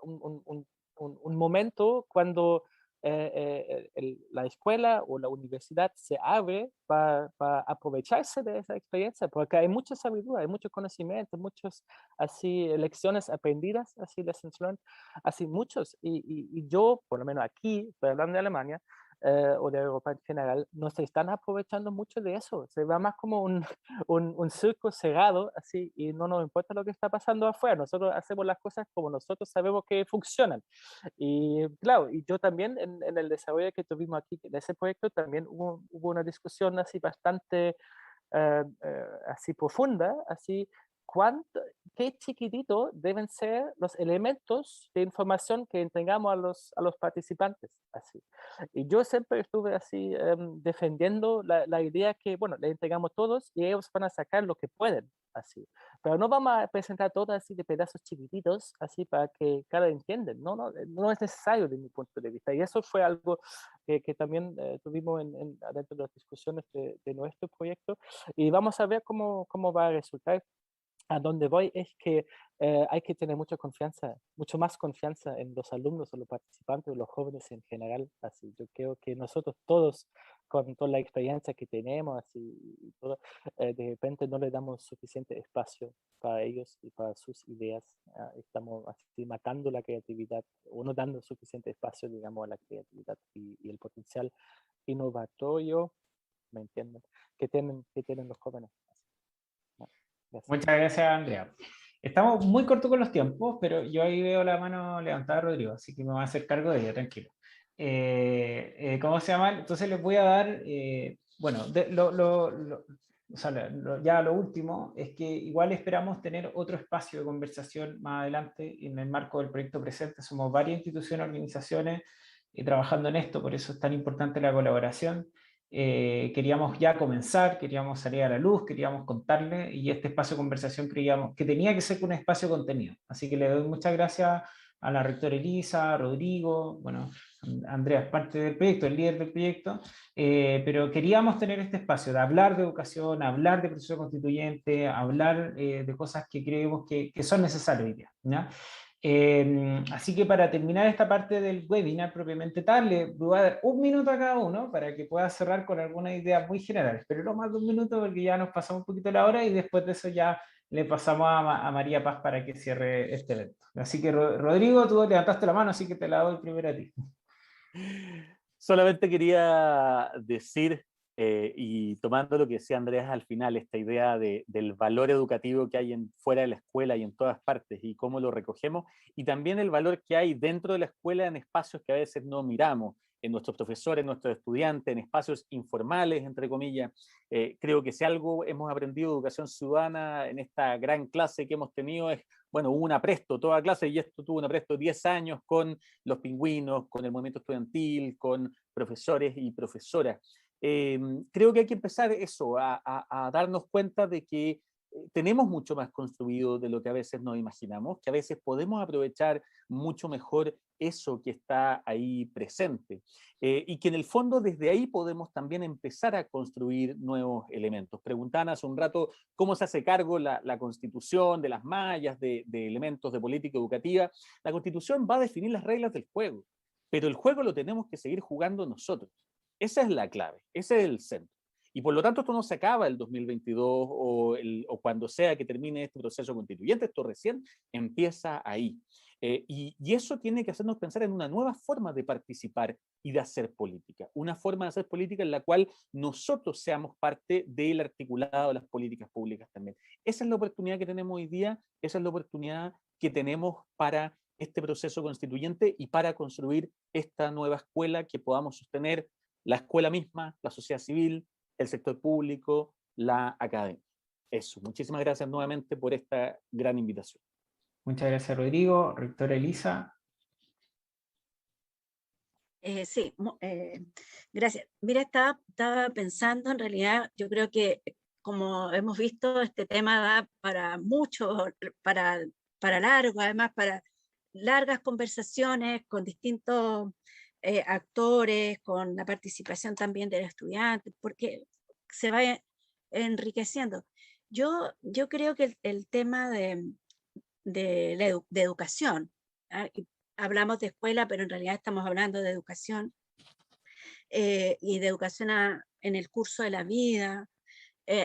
un momento cuando la escuela o la universidad se abre para aprovecharse de esa experiencia, porque hay mucha sabiduría, hay mucho conocimiento, muchas así lecciones aprendidas, así lessons learned, así muchos. Y yo, por lo menos aquí, estoy hablando de Alemania, o de Europa en general, no se están aprovechando mucho de eso. Se va más como un circo cerrado, así, y no nos importa lo que está pasando afuera. Nosotros hacemos las cosas como nosotros sabemos que funcionan. Y claro, y yo también en el desarrollo que tuvimos aquí, en ese proyecto, también hubo una discusión así bastante así profunda, así, qué chiquitito deben ser los elementos de información que entregamos a los participantes. Así. Y yo siempre estuve así defendiendo la idea que, bueno, le entregamos todos y ellos van a sacar lo que pueden. Así. Pero no vamos a presentar todo así de pedazos chiquititos, así para que cada entiendan. No es necesario de mi punto de vista. Y eso fue algo que también tuvimos dentro de las discusiones de nuestro proyecto. Y vamos a ver cómo va a resultar. A donde voy es que hay que tener mucha confianza, mucho más confianza en los alumnos o los participantes, los jóvenes en general. Así, yo creo que nosotros todos, con toda la experiencia que tenemos, así, y todo, de repente no le damos suficiente espacio para ellos y para sus ideas. Estamos así matando la creatividad o no dando suficiente espacio, digamos, a la creatividad y el potencial innovatorio, ¿me entienden? Que tienen los jóvenes. Gracias. Muchas gracias, Andrea. Estamos muy cortos con los tiempos, pero yo ahí veo la mano levantada, Rodrigo, así que me voy a hacer cargo de ella, tranquilo. ¿Cómo se llama? Entonces les voy a dar, bueno, o sea, ya lo último, es que igual esperamos tener otro espacio de conversación más adelante en el marco del proyecto presente. Somos varias instituciones, organizaciones trabajando en esto, por eso es tan importante la colaboración. Queríamos ya comenzar, queríamos salir a la luz, queríamos contarle, y este espacio de conversación creíamos que tenía que ser un espacio de contenido. Así que le doy muchas gracias a la rectora Elisa, a Rodrigo, bueno, Andrea es parte del proyecto, el líder del proyecto, pero queríamos tener este espacio de hablar de educación, hablar de proceso constituyente, hablar de cosas que creemos que son necesarias hoy día, ¿ya? Así que para terminar esta parte del webinar propiamente tal, le voy a dar 1 minuto a cada uno para que pueda cerrar con algunas ideas muy generales, pero no más de 1 minuto porque ya nos pasamos un poquito la hora y después de eso ya le pasamos a María Paz para que cierre este evento. Así que Rodrigo, tú levantaste la mano, así que te la doy primero a ti. Solamente quería decir, y tomando lo que decía Andrés al final, esta idea del valor educativo que hay fuera de la escuela y en todas partes, y cómo lo recogemos, y también el valor que hay dentro de la escuela en espacios que a veces no miramos, en nuestros profesores, en nuestros estudiantes, en espacios informales, entre comillas. Creo que si algo hemos aprendido de educación ciudadana en esta gran clase que hemos tenido es, bueno, hubo un apresto, toda clase, y esto tuvo un apresto de 10 años con los pingüinos, con el movimiento estudiantil, con profesores y profesoras. Creo que hay que empezar eso, a darnos cuenta de que tenemos mucho más construido de lo que a veces nos imaginamos, que a veces podemos aprovechar mucho mejor eso que está ahí presente, y que en el fondo desde ahí podemos también empezar a construir nuevos elementos. Preguntaban hace un rato cómo se hace cargo la Constitución de las mallas, de elementos de política educativa. La Constitución va a definir las reglas del juego, pero el juego lo tenemos que seguir jugando nosotros. Esa es la clave, ese es el centro. Y por lo tanto esto no se acaba el 2022 o cuando sea que termine este proceso constituyente, esto recién empieza ahí. Y eso tiene que hacernos pensar en una nueva forma de participar y de hacer política. Una forma de hacer política en la cual nosotros seamos parte del articulado de las políticas públicas también. Esa es la oportunidad que tenemos hoy día, esa es la oportunidad que tenemos para este proceso constituyente y para construir esta nueva escuela que podamos sostener la escuela misma, la sociedad civil, el sector público, la academia. Eso, muchísimas gracias nuevamente por esta gran invitación. Muchas gracias, Rodrigo. Rectora Elisa. Sí, gracias. Mira, estaba pensando, en realidad, yo creo que como hemos visto, este tema da para mucho, para largo, además para largas conversaciones con distintos actores, con la participación también de los estudiantes, porque se va enriqueciendo. Yo creo que el tema de educación, y hablamos de escuela, pero en realidad estamos hablando de educación, y de educación en el curso de la vida,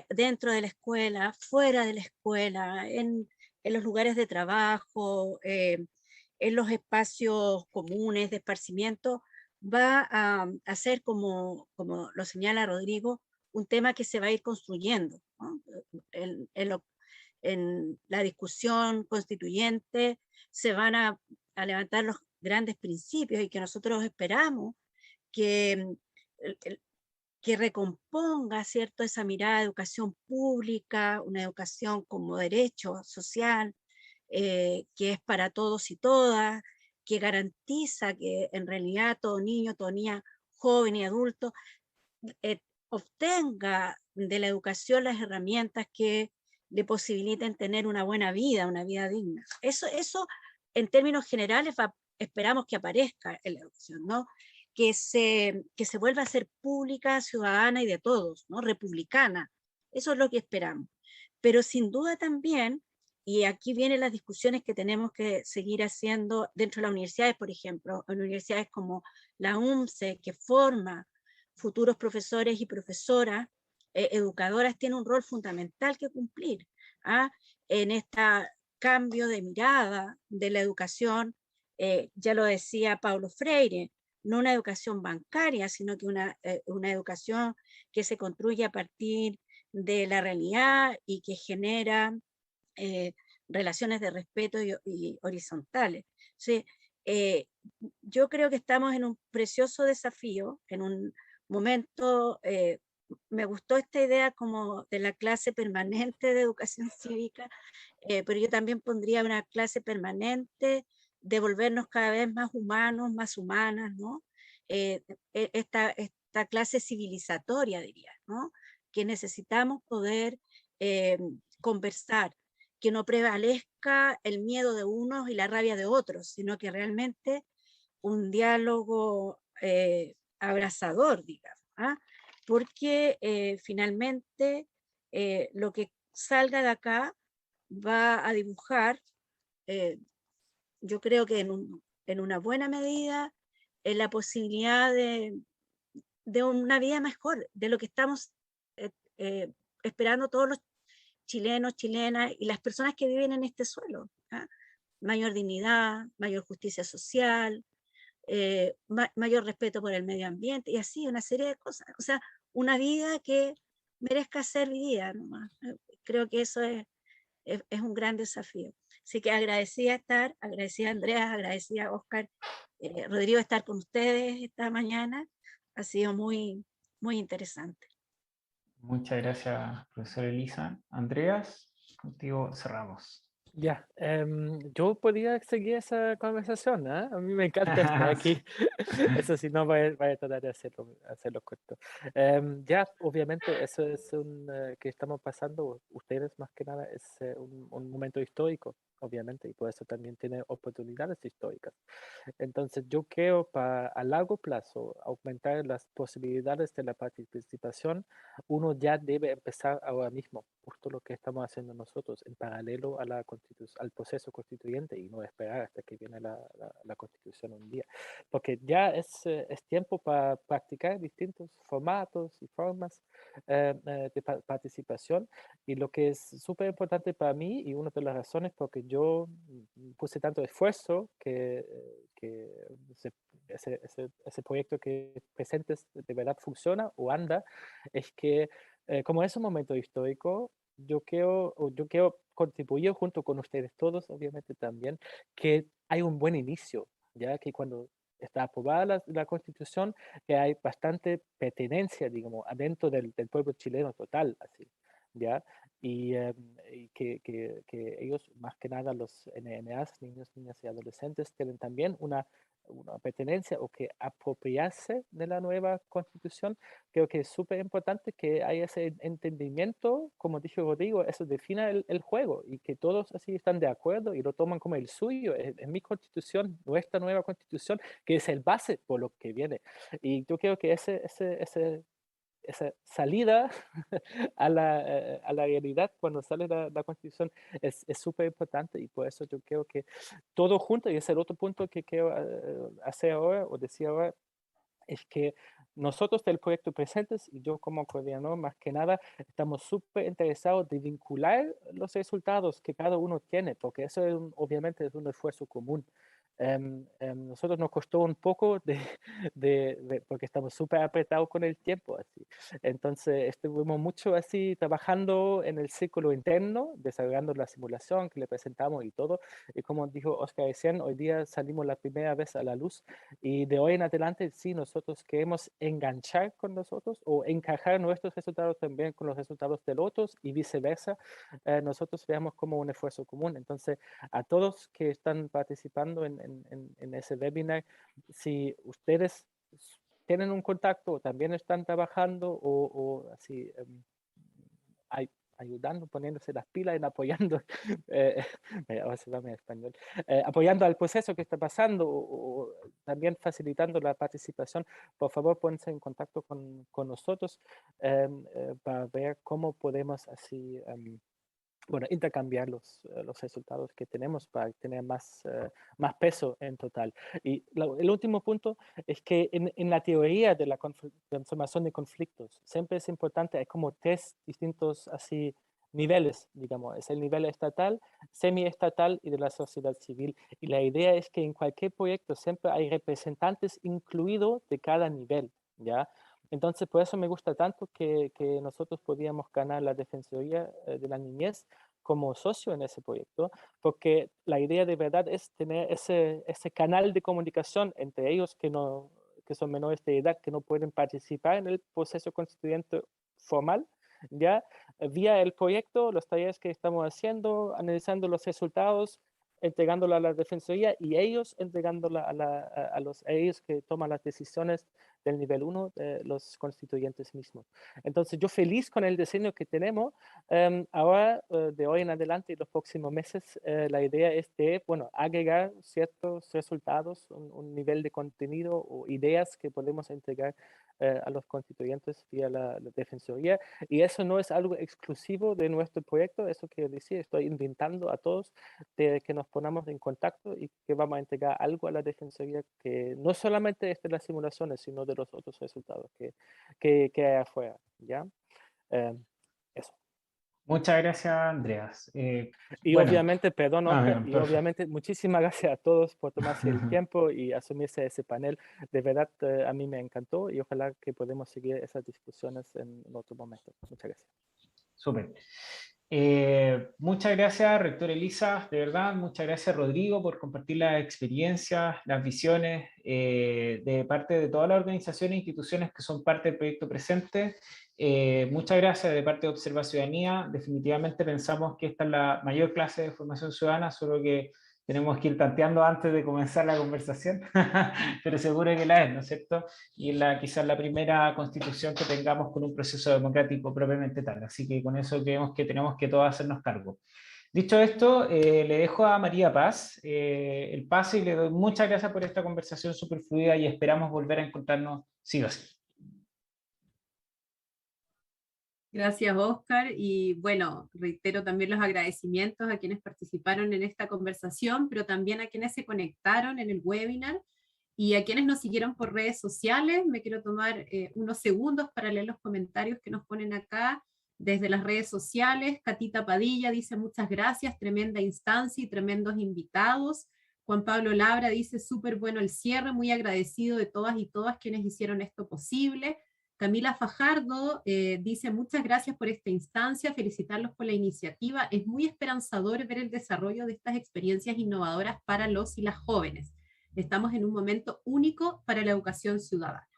dentro de la escuela, fuera de la escuela, en los lugares de trabajo, en los espacios comunes de esparcimiento, va a ser, como lo señala Rodrigo, un tema que se va a ir construyendo, ¿no? En la discusión constituyente se van a levantar los grandes principios, y que nosotros esperamos que, que recomponga, ¿cierto?, esa mirada de educación pública, una educación como derecho social, que es para todos y todas, que garantiza que en realidad todo niño, toda niña, joven y adulto obtenga de la educación las herramientas que le posibiliten tener una buena vida, una vida digna. Eso en términos generales esperamos que aparezca en la educación, ¿no? Que se vuelva a ser pública, ciudadana y de todos, ¿no? Republicana. Eso es lo que esperamos. Pero sin duda también, y aquí vienen las discusiones que tenemos que seguir haciendo dentro de las universidades, por ejemplo, en universidades como la UMCE, que forma futuros profesores y profesoras, educadoras, tiene un rol fundamental que cumplir, ¿ah? En este cambio de mirada de la educación. Ya lo decía Paulo Freire, no una educación bancaria, sino que una educación que se construye a partir de la realidad y que genera relaciones de respeto y horizontales. ¿Sí? Yo creo que estamos en un precioso desafío, en un momento me gustó esta idea como de la clase permanente de educación cívica, pero yo también pondría una clase permanente de volvernos cada vez más humanos, más humanas, ¿no? Esta clase civilizatoria, diría, ¿no? Que necesitamos poder conversar, que no prevalezca el miedo de unos y la rabia de otros, sino que realmente un diálogo abrazador, digamos, ¿ah? Porque finalmente lo que salga de acá va a dibujar, yo creo que en una buena medida, en la posibilidad de una vida mejor, de lo que estamos eh, esperando todos los chilenos, chilenas y las personas que viven en este suelo. ¿Ah? Mayor dignidad, mayor justicia social, mayor respeto por el medio ambiente y así una serie de cosas. O sea, una vida que merezca ser vivida nomás. Creo que eso es un gran desafío. Así que agradecida Andrea, agradecida Oscar, Rodrigo, estar con ustedes esta mañana. Ha sido muy, muy interesante. Muchas gracias, profesora Elisa. Andreas, contigo cerramos. Ya, yo podría seguir esa conversación, ¿eh? A mí me encanta estar aquí. Eso sí, no voy a tratar de hacerlo corto. Ya, obviamente, eso es que estamos pasando, ustedes más que nada, es un momento histórico, obviamente, y por eso también tiene oportunidades históricas. Entonces, yo creo para a largo plazo aumentar las posibilidades de la participación, uno ya debe empezar ahora mismo, justo lo que estamos haciendo nosotros, en paralelo a al proceso constituyente y no esperar hasta que viene la constitución un día. Porque ya es tiempo para practicar distintos formatos y formas de participación. Y lo que es súper importante para mí y una de las razones por que yo puse tanto esfuerzo que ese proyecto que presentes de verdad funciona o anda, es que como es un momento histórico, yo quiero contribuir junto con ustedes todos, obviamente también, que hay un buen inicio, ya que cuando está aprobada la Constitución, que hay bastante pertenencia, digamos, adentro del pueblo chileno total, así, ¿ya? Y que ellos, más que nada los NNAs, niños, niñas y adolescentes, tienen también una pertenencia o que apropiarse de la nueva constitución. Creo que es súper importante que haya ese entendimiento, como dijo Rodrigo, eso defina el juego y que todos así están de acuerdo y lo toman como el suyo, es mi constitución, nuestra nueva constitución, que es el base por lo que viene. Y yo creo que esa salida a la realidad cuando sale la Constitución es súper importante y por eso yo creo que todo junto, y ese es el otro punto que quiero hacer ahora o decir ahora, es que nosotros del proyecto Presentes y yo como coordinador más que nada estamos súper interesados de vincular los resultados que cada uno tiene, porque eso es obviamente es un esfuerzo común. Nosotros nos costó un poco porque estamos súper apretados con el tiempo, así. Entonces estuvimos mucho así trabajando en el círculo interno, desarrollando la simulación que le presentamos y todo. Y como dijo Oscar recién, hoy día salimos la primera vez a la luz y de hoy en adelante sí, nosotros queremos enganchar con nosotros o encajar nuestros resultados también con los resultados de otros y viceversa. Nosotros veamos como un esfuerzo común. Entonces, a todos que están participando en ese webinar, si ustedes tienen un contacto o también están trabajando o así ayudando, poniéndose las pilas en apoyando, ahora se va en español, apoyando al proceso que está pasando o también facilitando la participación, por favor pónganse en contacto con nosotros para ver cómo podemos así bueno, intercambiar los resultados que tenemos para tener más peso en total. Y el último punto es que en la teoría de la transformación de conflictos siempre es importante, hay como tres distintos así niveles, digamos, es el nivel estatal, semiestatal y de la sociedad civil. Y la idea es que en cualquier proyecto siempre hay representantes incluidos de cada nivel, ¿ya? Entonces, por eso me gusta tanto que nosotros podíamos ganar la Defensoría de la Niñez como socio en ese proyecto, porque la idea de verdad es tener ese canal de comunicación entre ellos que son menores de edad, que no pueden participar en el proceso constituyente formal, ya, vía el proyecto, los talleres que estamos haciendo, analizando los resultados, entregándolo a la Defensoría y ellos entregándola a ellos que toman las decisiones del nivel 1, los constituyentes mismos. Entonces yo feliz con el diseño que tenemos. Ahora, de hoy en adelante y los próximos meses, la idea es de, bueno, agregar ciertos resultados, un nivel de contenido o ideas que podemos entregar a los constituyentes vía la Defensoría. Y eso no es algo exclusivo de nuestro proyecto, eso quiero decir, estoy invitando a todos de que nos ponamos en contacto y que vamos a entregar algo a la Defensoría que no solamente es de las simulaciones, sino de los otros resultados que hay afuera, ¿ya? Eso. Muchas gracias, Andreas. Y bueno, obviamente, perdón, Oscar, bien, y perfecto. obviamente muchísimas gracias a todos por tomarse el tiempo y asumirse ese panel. De verdad, a mí me encantó y ojalá que podamos seguir esas discusiones en otro momento. Muchas gracias. Súper. Muchas gracias, rector Elisa, de verdad. Muchas gracias, Rodrigo, por compartir las experiencias, las visiones de parte de todas las organizaciones e instituciones que son parte del proyecto presente. Muchas gracias de parte de Observa Ciudadanía. Definitivamente pensamos que esta es la mayor clase de formación ciudadana, solo que tenemos que ir tanteando antes de comenzar la conversación, pero seguro que la es, ¿no es cierto? Y quizás la primera constitución que tengamos con un proceso democrático propiamente tal. Así que con eso creemos que tenemos que todos hacernos cargo. Dicho esto, le dejo a María Paz el pase y le doy muchas gracias por esta conversación súper fluida y esperamos volver a encontrarnos sí o sí. Gracias, Oscar. Y bueno, reitero también los agradecimientos a quienes participaron en esta conversación, pero también a quienes se conectaron en el webinar y a quienes nos siguieron por redes sociales. Me quiero tomar unos segundos para leer los comentarios que nos ponen acá desde las redes sociales. Catita Padilla dice muchas gracias, tremenda instancia y tremendos invitados. Juan Pablo Labra dice súper bueno el cierre, muy agradecido de todas y todas quienes hicieron esto posible. Camila Fajardo dice muchas gracias por esta instancia, felicitarlos por la iniciativa. Es muy esperanzador ver el desarrollo de estas experiencias innovadoras para los y las jóvenes. Estamos en un momento único para la educación ciudadana.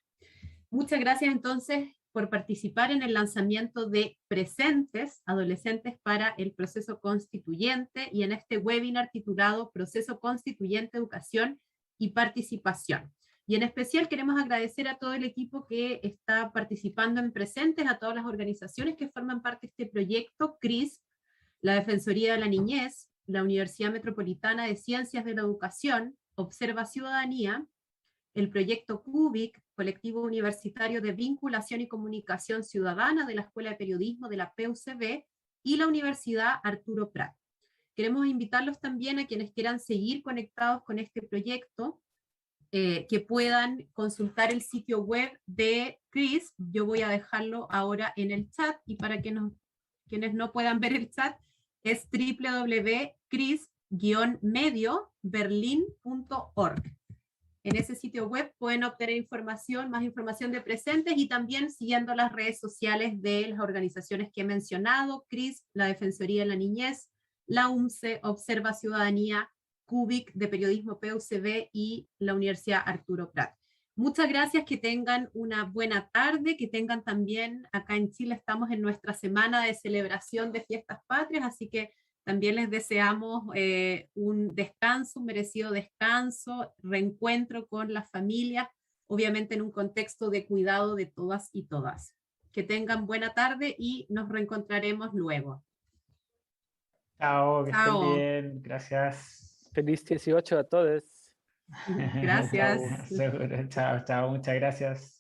Muchas gracias entonces por participar en el lanzamiento de Presentes, Adolescentes para el Proceso Constituyente, y en este webinar titulado Proceso Constituyente, Educación y Participación. Y en especial queremos agradecer a todo el equipo que está participando en Presentes, a todas las organizaciones que forman parte de este proyecto, CRIS, la Defensoría de la Niñez, la Universidad Metropolitana de Ciencias de la Educación, Observa Ciudadanía, el proyecto CUBIC, Colectivo Universitario de Vinculación y Comunicación Ciudadana de la Escuela de Periodismo de la PUCB y la Universidad Arturo Prat. Queremos invitarlos también a quienes quieran seguir conectados con este proyecto, que puedan consultar el sitio web de CRIS. Yo voy a dejarlo ahora en el chat, y para que quienes no puedan ver el chat, es www.cris-medioberlin.org. En ese sitio web pueden obtener más información de Presentes, y también siguiendo las redes sociales de las organizaciones que he mencionado: CRIS, la Defensoría de la Niñez, la UMCE, Observa Ciudadanía, CUBIC de Periodismo PUCB y la Universidad Arturo Prat. Muchas gracias, que tengan una buena tarde, que tengan también, acá en Chile estamos en nuestra semana de celebración de fiestas patrias, así que también les deseamos un descanso, un merecido descanso, reencuentro con las familias, obviamente en un contexto de cuidado de todas y todas. Que tengan buena tarde y nos reencontraremos luego. Chao, que estén Chao. bien, gracias. Feliz 18 a todos. Gracias. Chao, chao, muchas gracias.